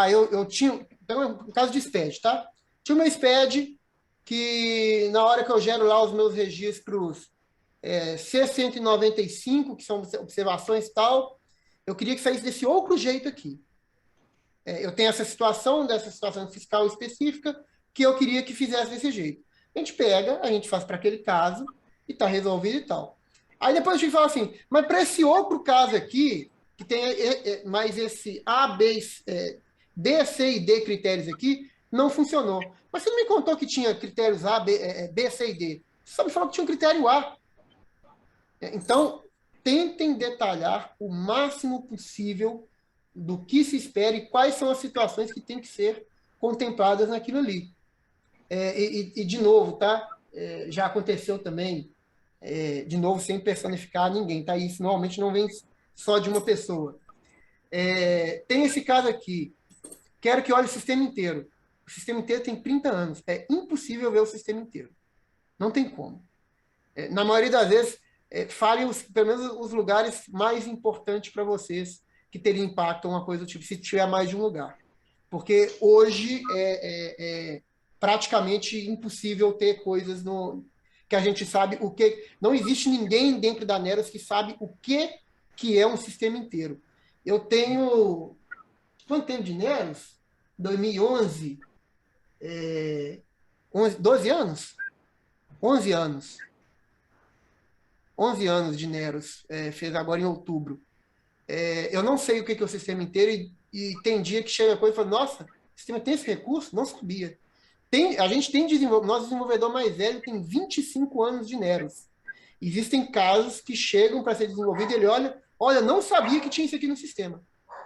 B: Eu tinha... Então, um caso de SPED, tá? Tinha uma SPED que, na hora que eu gero lá os meus registros C195, que são observações e tal, eu queria que saísse desse outro jeito aqui. Eu tenho dessa situação fiscal específica, que eu queria que fizesse desse jeito. A gente pega, a gente faz para aquele caso, e está resolvido e tal. Aí depois a gente fala assim, mas para esse outro caso aqui, que tem mais esse A, B, C e D critérios aqui, não funcionou. Mas você não me contou que tinha critérios A, B, C e D. Você só me falou que tinha um critério A. Então, tentem detalhar o máximo possível do que se espera e quais são as situações que têm que ser contempladas naquilo ali. De novo, tá? Já aconteceu também, de novo, sem personificar ninguém, tá? Isso normalmente não vem só de uma pessoa. Tem esse caso aqui, quero que olhe o sistema inteiro. O sistema inteiro tem 30 anos, é impossível ver o sistema inteiro. Não tem como. Na maioria das vezes, falem pelo menos os lugares mais importantes para vocês, que teriam impacto, uma coisa do tipo, se tiver mais de um lugar. Porque hoje é praticamente impossível ter coisas que a gente sabe o que. Não existe ninguém dentro da Neros que sabe o que é um sistema inteiro. Eu tenho. Quanto tempo de Neros? 2011. 12 anos? 11 anos. 11 anos de Neros. Fez agora em outubro. Eu não sei o que é o sistema inteiro e tem dia que chega a coisa e fala, nossa, o sistema tem esse recurso? Não sabia. A gente tem nosso desenvolvedor mais velho tem 25 anos de Neros. Existem casos que chegam para ser desenvolvido e ele olha, não sabia que tinha isso aqui no sistema.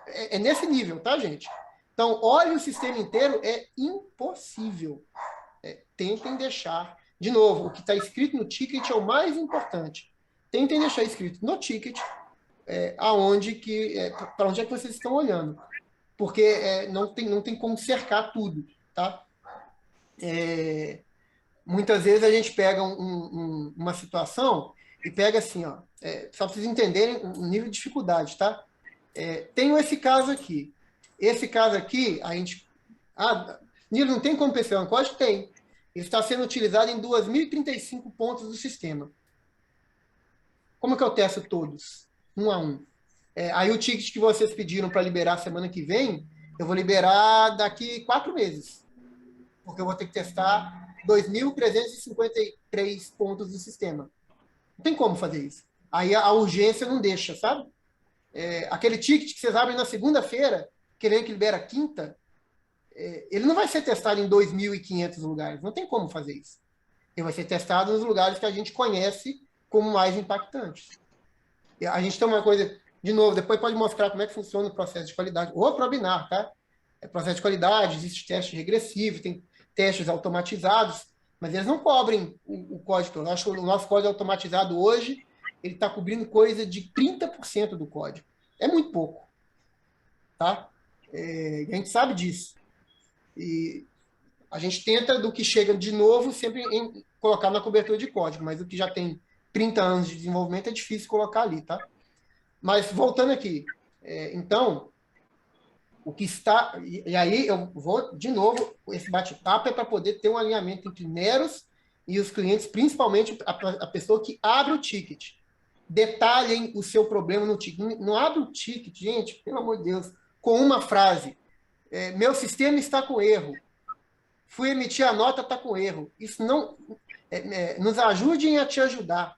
B: É nesse nível, tá, gente? Então, olhe o sistema inteiro, é impossível. Tentem deixar. De novo, o que está escrito no ticket é o mais importante. Tentem deixar escrito no ticket para onde é que vocês estão olhando. Porque não tem como cercar tudo, tá? Muitas vezes a gente pega uma situação e pega assim, ó, só para vocês entenderem o nível de dificuldade, tá? Tenho esse caso aqui. Esse caso aqui, a gente... Nilo, não tem como perceber um código? Tem. Ele está sendo utilizado em 2.035 pontos do sistema. Como que eu testo todos? Um a um. Aí o ticket que vocês pediram para liberar semana que vem, eu vou liberar daqui 4 meses. Porque eu vou ter que testar 2.353 pontos do sistema. Não tem como fazer isso. Aí a urgência não deixa, sabe? Aquele ticket que vocês abrem na segunda-feira, querendo que libera quinta, ele não vai ser testado em 2.500 lugares. Não tem como fazer isso. Ele vai ser testado nos lugares que a gente conhece como mais impactantes. A gente tem uma coisa, de novo, depois pode mostrar como é que funciona o processo de qualidade. Ou para o Binar, tá? Processo de qualidade, existe teste regressivo, tem testes automatizados, mas eles não cobrem o código. Eu acho que o nosso código automatizado hoje, ele está cobrindo coisa de 30% do código. É muito pouco. Tá? A gente sabe disso. E a gente tenta, do que chega de novo, sempre colocar na cobertura de código, mas o que já tem 30 anos de desenvolvimento é difícil colocar ali, tá? Mas, voltando aqui, então, o que está... E aí, eu vou, de novo, esse bate-papo é para poder ter um alinhamento entre Neros e os clientes, principalmente a pessoa que abre o ticket. Detalhem o seu problema no ticket. Não abre o ticket, gente, pelo amor de Deus, com uma frase. Meu sistema está com erro. Fui emitir a nota, está com erro. Isso não... nos ajudem a te ajudar.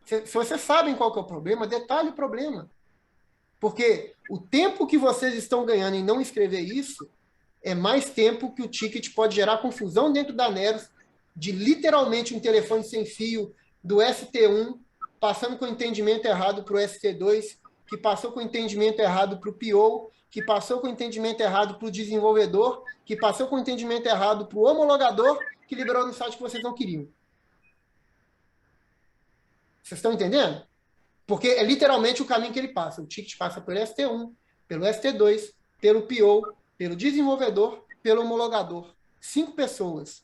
B: Se vocês sabem qual que é o problema, detalhe o problema. Porque o tempo que vocês estão ganhando em não escrever isso é mais tempo que o ticket pode gerar confusão dentro da Neros, de literalmente um telefone sem fio do ST1, passando com o entendimento errado para o ST2, que passou com o entendimento errado para o PO, que passou com o entendimento errado para o desenvolvedor, que passou com o entendimento errado para o homologador, que liberou no site que vocês não queriam. Vocês estão entendendo? Porque é literalmente o caminho que ele passa. O ticket passa pelo ST1, pelo ST2, pelo PO, pelo desenvolvedor, pelo homologador. 5 pessoas.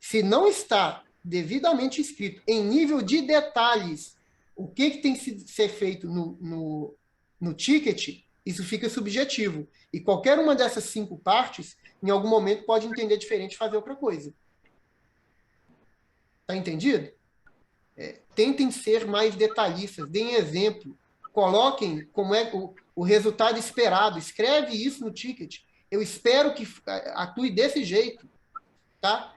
B: Se não está devidamente escrito em nível de detalhes o que tem que ser feito no ticket, isso fica subjetivo. E qualquer uma dessas 5 partes, em algum momento, pode entender diferente e fazer outra coisa. Tá entendido? Tentem ser mais detalhistas, deem exemplo, coloquem como é o resultado esperado, escreve isso no ticket. Eu espero que atue desse jeito. Tá?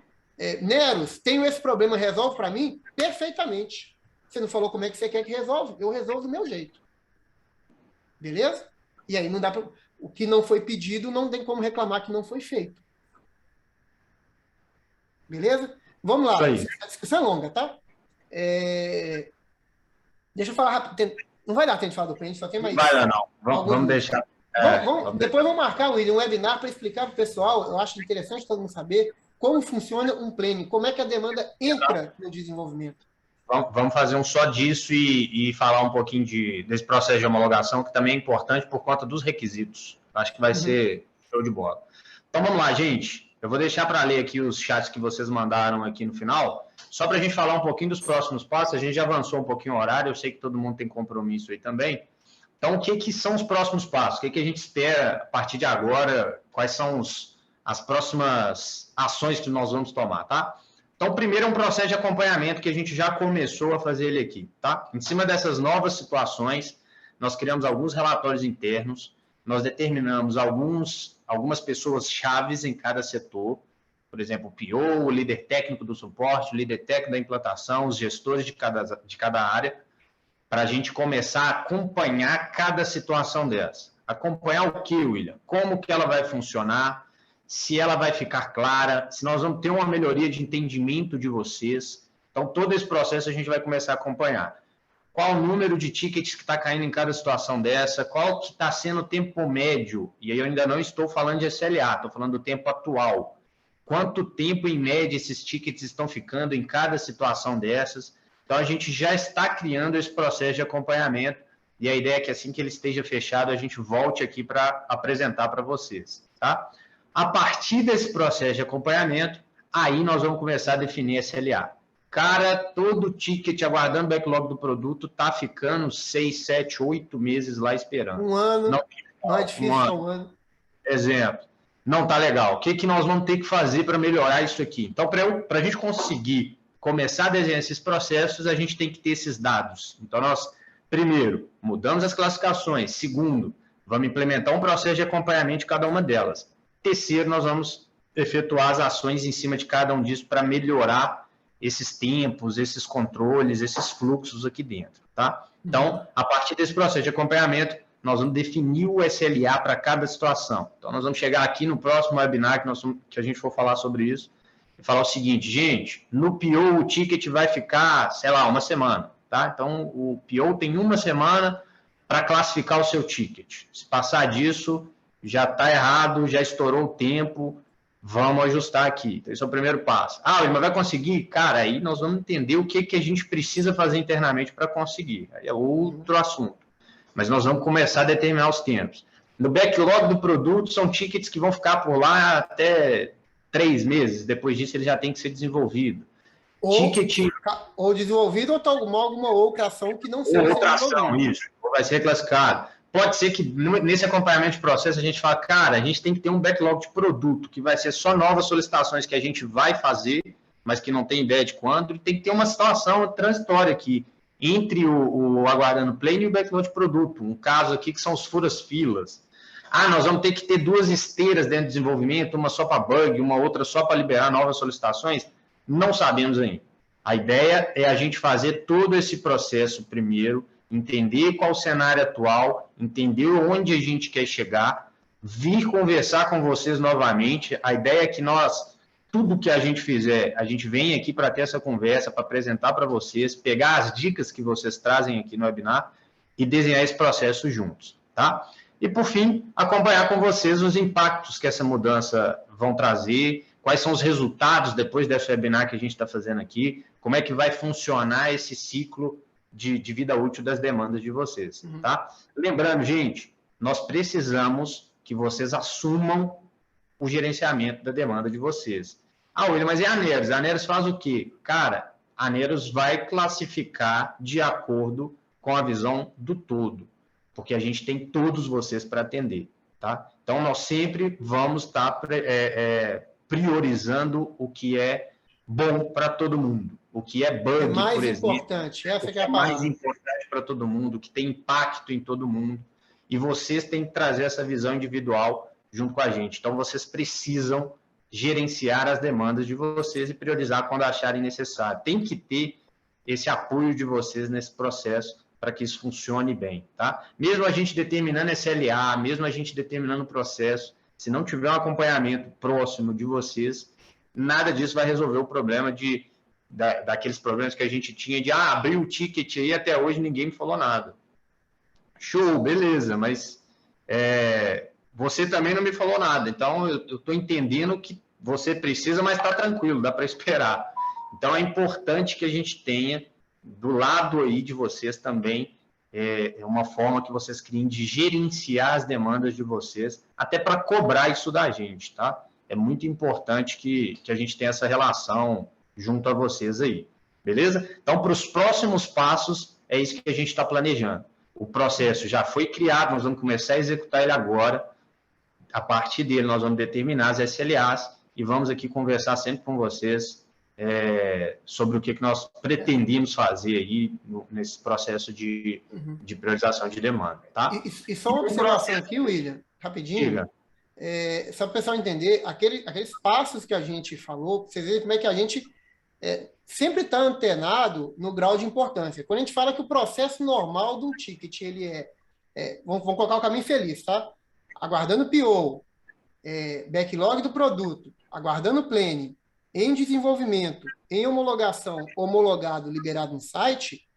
B: Neros, tenho esse problema, resolve para mim? Perfeitamente. Você não falou como é que você quer que resolva? Eu resolvo do meu jeito. Beleza? E aí não dá pra, o que não foi pedido não tem como reclamar que não foi feito. Beleza? Vamos lá. A discussão é longa, tá? Deixa eu falar rápido. Não vai dar tempo de falar do cliente, só tem mais.
C: Não vai dar, não. Vamos deixar.
B: Depois vamos marcar, William, um webinar para explicar para o pessoal, eu acho interessante todo mundo saber como funciona um planning, como é que a demanda entra no desenvolvimento.
C: Vamos fazer um só disso e falar um pouquinho desse processo de homologação, que também é importante por conta dos requisitos. Acho que vai ser show de bola. Então, vamos lá, gente. Eu vou deixar para ler aqui os chats que vocês mandaram aqui no final, só para a gente falar um pouquinho dos próximos passos. A gente já avançou um pouquinho o horário, eu sei que todo mundo tem compromisso aí também. Então, o que são os próximos passos? O que a gente espera a partir de agora? Quais são as próximas ações que nós vamos tomar, tá? Então, primeiro é um processo de acompanhamento que a gente já começou a fazer ele aqui, tá? Em cima dessas novas situações, nós criamos alguns relatórios internos, nós determinamos algumas pessoas chaves em cada setor, por exemplo, o PO, o líder técnico do suporte, o líder técnico da implantação, os gestores de cada área, para a gente começar a acompanhar cada situação dessa. Acompanhar o que, William? Como que ela vai funcionar, se ela vai ficar clara, se nós vamos ter uma melhoria de entendimento de vocês. Então, todo esse processo a gente vai começar a acompanhar. Qual o número de tickets que está caindo em cada situação dessa, qual que está sendo o tempo médio, e aí eu ainda não estou falando de SLA, estou falando do tempo atual. Quanto tempo, em média, esses tickets estão ficando em cada situação dessas? Então, a gente já está criando esse processo de acompanhamento, e a ideia é que assim que ele esteja fechado, a gente volte aqui para apresentar para vocês, tá? A partir desse processo de acompanhamento, aí nós vamos começar a definir SLA. Cara, todo ticket aguardando o backlog do produto está ficando 6, 7, 8 meses lá esperando.
B: Um ano, não é difícil um ano.
C: Exemplo, não está legal. O que nós vamos ter que fazer para melhorar isso aqui? Então, para a gente conseguir começar a desenhar esses processos, a gente tem que ter esses dados. Então, nós, primeiro, mudamos as classificações. Segundo, vamos implementar um processo de acompanhamento de cada uma delas. Terceiro, nós vamos efetuar as ações em cima de cada um disso para melhorar esses tempos, esses controles, esses fluxos aqui dentro, tá? Então, a partir desse processo de acompanhamento, nós vamos definir o SLA para cada situação. Então, nós vamos chegar aqui no próximo webinar que a gente for falar sobre isso e falar o seguinte, gente, no PO o ticket vai ficar, sei lá, uma semana, tá? Então, o PO tem uma semana para classificar o seu ticket. Se passar disso, já está errado, já estourou o tempo, vamos ajustar aqui. Então, esse é o primeiro passo. Mas vai conseguir? Cara, aí nós vamos entender o que a gente precisa fazer internamente para conseguir. Aí é outro assunto. Mas nós vamos começar a determinar os tempos. No backlog do produto, são tickets que vão ficar por lá até 3 meses. Depois disso, ele já tem que ser desenvolvido.
B: Ou desenvolvido, ou alguma outra ação que não seja
C: outra ação, isso. Ou vai ser classificado. Pode ser que nesse acompanhamento de processo a gente fala, cara, a gente tem que ter um backlog de produto, que vai ser só novas solicitações que a gente vai fazer, mas que não tem ideia de quando, e tem que ter uma situação transitória aqui, entre o aguardando plane e o backlog de produto. Um caso aqui que são os furas-filas. Nós vamos ter que ter 2 esteiras dentro do desenvolvimento, uma só para bug, uma outra só para liberar novas solicitações. Não sabemos ainda. A ideia é a gente fazer todo esse processo primeiro, entender qual o cenário atual, entender onde a gente quer chegar, vir conversar com vocês novamente. A ideia é que tudo que a gente fizer, a gente vem aqui para ter essa conversa, para apresentar para vocês, pegar as dicas que vocês trazem aqui no webinar e desenhar esse processo juntos, tá? E, por fim, acompanhar com vocês os impactos que essa mudança vão trazer, quais são os resultados depois desse webinar que a gente está fazendo aqui, como é que vai funcionar esse ciclo de vida útil das demandas de vocês, tá? Lembrando, gente, nós precisamos que vocês assumam o gerenciamento da demanda de vocês. William, mas e a Neros? A Neros faz o quê? Cara, a Neros vai classificar de acordo com a visão do todo, porque a gente tem todos vocês para atender, tá? Então, nós sempre vamos estar priorizando o que é bom para todo mundo. O que é bug, por exemplo,
B: importante. Essa que é a
C: mais importante para todo mundo, que tem impacto em todo mundo. E vocês têm que trazer essa visão individual junto com a gente. Então, vocês precisam gerenciar as demandas de vocês e priorizar quando acharem necessário. Tem que ter esse apoio de vocês nesse processo para que isso funcione bem, tá? Mesmo a gente determinando SLA, mesmo a gente determinando o processo, se não tiver um acompanhamento próximo de vocês, nada disso vai resolver o problema daqueles problemas que a gente tinha de abrir o ticket aí, até hoje ninguém me falou nada. Show, beleza, mas você também não me falou nada, então eu estou entendendo que você precisa, mas está tranquilo, dá para esperar. Então é importante que a gente tenha do lado aí de vocês também uma forma que vocês criem de gerenciar as demandas de vocês, até para cobrar isso da gente, tá? É muito importante que a gente tenha essa relação junto a vocês aí, beleza? Então, para os próximos passos, é isso que a gente está planejando. O processo já foi criado, nós vamos começar a executar ele agora. A partir dele, nós vamos determinar as SLAs e vamos aqui conversar sempre com vocês sobre o que nós pretendemos fazer aí nesse processo de priorização de demanda, tá?
B: E só uma observação aqui, William, rapidinho. Só para o pessoal entender, aqueles passos que a gente falou, para vocês verem como é que a gente sempre está antenado no grau de importância. Quando a gente fala que o processo normal do ticket, ele vamos colocar o caminho feliz, tá? Aguardando PO, backlog do produto, aguardando planning, em desenvolvimento, em homologação, homologado, liberado no site,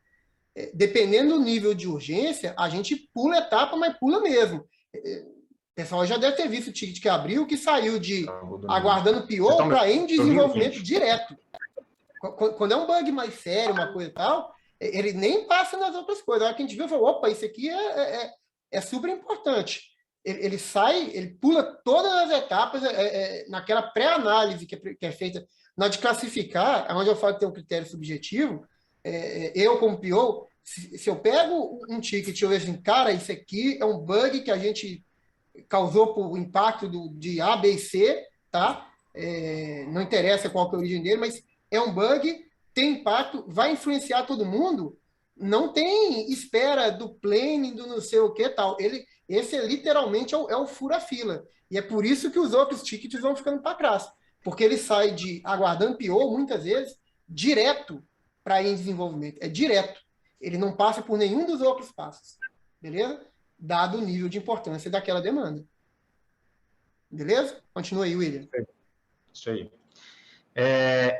B: dependendo do nível de urgência, a gente pula etapa, mas pula mesmo. O pessoal já deve ter visto o ticket que abriu, que saiu de aguardando PO para em desenvolvimento direto. Quando é um bug mais sério, uma coisa e tal, ele nem passa nas outras coisas. A hora que a gente viu, falou, opa, isso aqui é super importante. Ele sai, ele pula todas as etapas naquela pré-análise que é feita na de classificar, onde eu falo que tem um critério subjetivo. Eu, como PO, se eu pego um ticket e eu vejo assim, cara, isso aqui é um bug que a gente causou por impacto de A, B e C, tá? Não interessa qual que é a origem dele, mas é um bug, tem impacto, vai influenciar todo mundo, não tem espera do planning, do não sei o que tal. Esse literalmente é o fura-fila. E é por isso que os outros tickets vão ficando para trás. Porque ele sai de aguardando PO, muitas vezes, direto para em desenvolvimento. É direto. Ele não passa por nenhum dos outros passos. Beleza? Dado o nível de importância daquela demanda. Beleza? Continua aí, William.
C: Isso aí.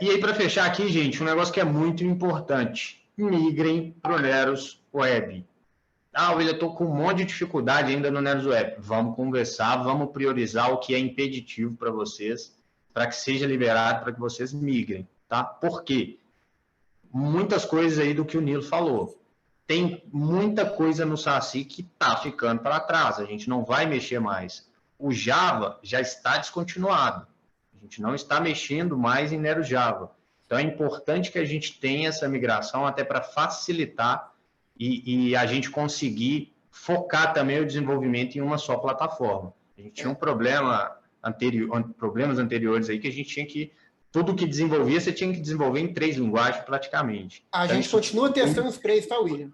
C: E aí, para fechar aqui, gente, um negócio que é muito importante. Migrem para o Neros Web. William, eu estou com um monte de dificuldade ainda no Neros Web. Vamos conversar, vamos priorizar o que é impeditivo para vocês, para que seja liberado, para que vocês migrem, tá? Por quê? Muitas coisas aí do que o Nilo falou. Tem muita coisa no SASI que está ficando para trás, a gente não vai mexer mais. O Java já está descontinuado, a gente não está mexendo mais em Nero Java. Então é importante que a gente tenha essa migração até para facilitar e a gente conseguir focar também o desenvolvimento em uma só plataforma. A gente tinha um problemas anteriores aí que a gente tinha que, tudo que desenvolvia, você tinha que desenvolver em 3 linguagens praticamente.
B: A gente continua testando os 3, tá, William?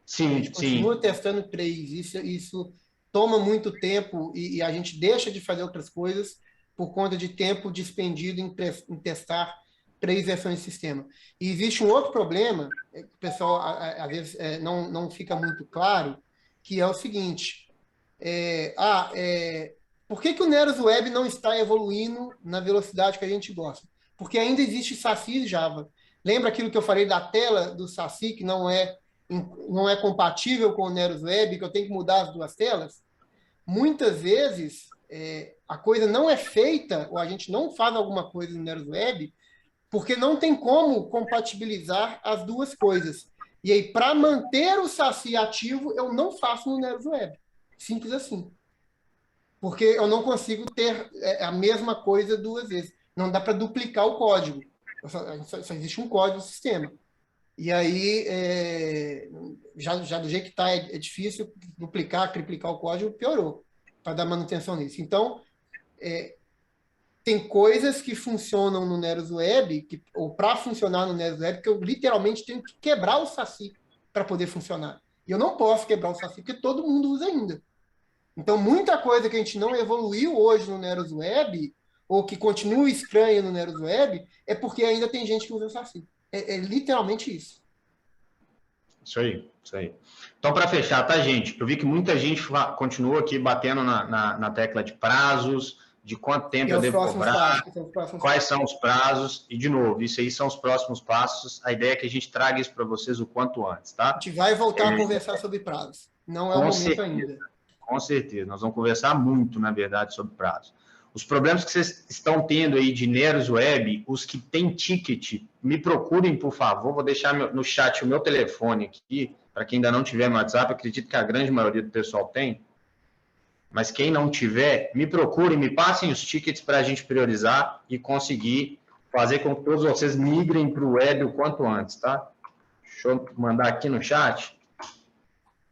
C: Sim,
B: a gente continua testando 3. Isso toma muito tempo e a gente deixa de fazer outras coisas por conta de tempo dispendido em testar 3 versões de sistema. E existe um outro problema, que o pessoal, às vezes, não fica muito claro, que é o seguinte. Por que o Neros Web não está evoluindo na velocidade que a gente gosta? Porque ainda existe SASI e Java. Lembra aquilo que eu falei da tela do SASI, que não é compatível com o Neros Web, que eu tenho que mudar as 2 telas? Muitas vezes, a coisa não é feita, ou a gente não faz alguma coisa no Neros Web, porque não tem como compatibilizar as 2 coisas. E aí, para manter o SASI ativo, eu não faço no Neros Web. Simples assim. Porque eu não consigo ter a mesma coisa 2 vezes. Não dá para duplicar o código. Só existe um código no sistema. E aí, já do jeito que está, é difícil duplicar, triplicar o código, piorou, para dar manutenção nisso. Então, tem coisas que funcionam no Neros Web, ou para funcionar no Neros Web, que eu literalmente tenho que quebrar o SASI para poder funcionar. E eu não posso quebrar o SASI, porque todo mundo usa ainda. Então, muita coisa que a gente não evoluiu hoje no Neros Web, ou que continua estranha no Neros Web, é porque ainda tem gente que usa o SASI. É literalmente isso.
C: Isso aí. Então, para fechar, tá, gente? Eu vi que muita gente continua aqui batendo na tecla de prazos, de quanto tempo eu devo cobrar, quais são os prazos, e, de novo, isso aí são os próximos passos. A ideia é que a gente traga isso para vocês o quanto antes, tá?
B: A gente vai voltar a conversar sobre prazos. Não é o momento ainda.
C: com certeza. Nós vamos conversar muito, na verdade, sobre prazo. Os problemas que vocês estão tendo aí de Neros Web, os que têm ticket, me procurem, por favor. Vou deixar no chat o meu telefone aqui, para quem ainda não tiver no WhatsApp, acredito que a grande maioria do pessoal tem. Mas quem não tiver, me procurem, me passem os tickets para a gente priorizar e conseguir fazer com que todos vocês migrem para o web o quanto antes, tá? Deixa eu mandar aqui no chat.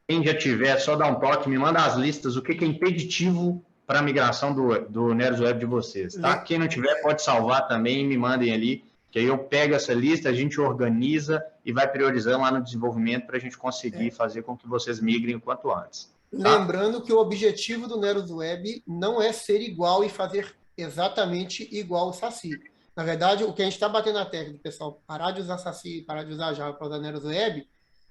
C: Quem já tiver, só dá um toque, me manda as listas, o que é impeditivo para a migração do Neros Web de vocês, tá? Quem não tiver, pode salvar também e me mandem ali, que aí eu pego essa lista, a gente organiza e vai priorizando lá no desenvolvimento para a gente conseguir fazer com que vocês migrem o quanto antes. Tá?
B: Lembrando que o objetivo do Neros Web não é ser igual e fazer exatamente igual o Saci. Na verdade, o que a gente está batendo na tecla do pessoal parar de usar Saci, parar de usar Java para usar Neros Web,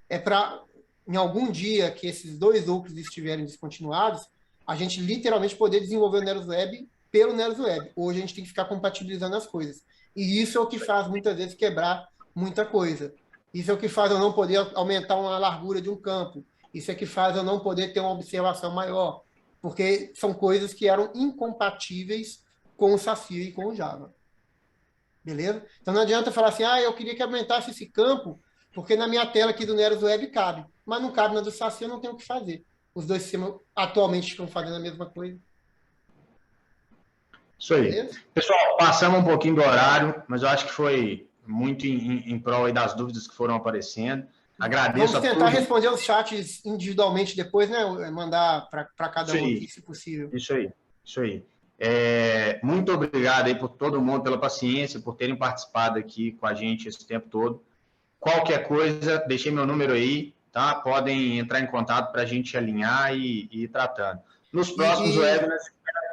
B: é para, em algum dia que esses dois núcleos estiverem descontinuados, a gente literalmente poder desenvolver o Neros Web pelo Neros Web. Hoje a gente tem que ficar compatibilizando as coisas. E isso é o que faz, muitas vezes, quebrar muita coisa. Isso é o que faz eu não poder aumentar uma largura de um campo. Isso é que faz eu não poder ter uma observação maior. Porque são coisas que eram incompatíveis com o Saci e com o Java. Beleza? Então não adianta falar assim, eu queria que aumentasse esse campo, porque na minha tela aqui do Neros Web cabe. Mas não cabe na do Saci, eu não tenho o que fazer. Os dois sistemas atualmente estão fazendo a mesma coisa.
C: Isso aí. Beleza? Pessoal, passamos um pouquinho do horário, mas eu acho que foi muito em prol aí das dúvidas que foram aparecendo. Agradeço
B: Vamos tentar responder os chats individualmente depois, né? Mandar para cada um aqui, se possível.
C: Isso aí. Muito obrigado aí por todo mundo, pela paciência, por terem participado aqui com a gente esse tempo todo. Qualquer coisa, deixei meu número aí, tá? Podem entrar em contato para a gente alinhar e ir tratando. Nos próximos webinars,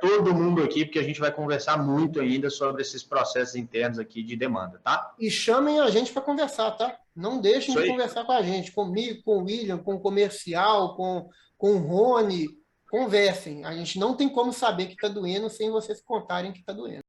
C: todo mundo aqui, porque a gente vai conversar muito ainda sobre esses processos internos aqui de demanda, tá?
B: E chamem a gente para conversar, tá? Não deixem de conversar com a gente, comigo, com o William, com o comercial, com o Rony. Conversem. A gente não tem como saber que está doendo sem vocês contarem que está doendo.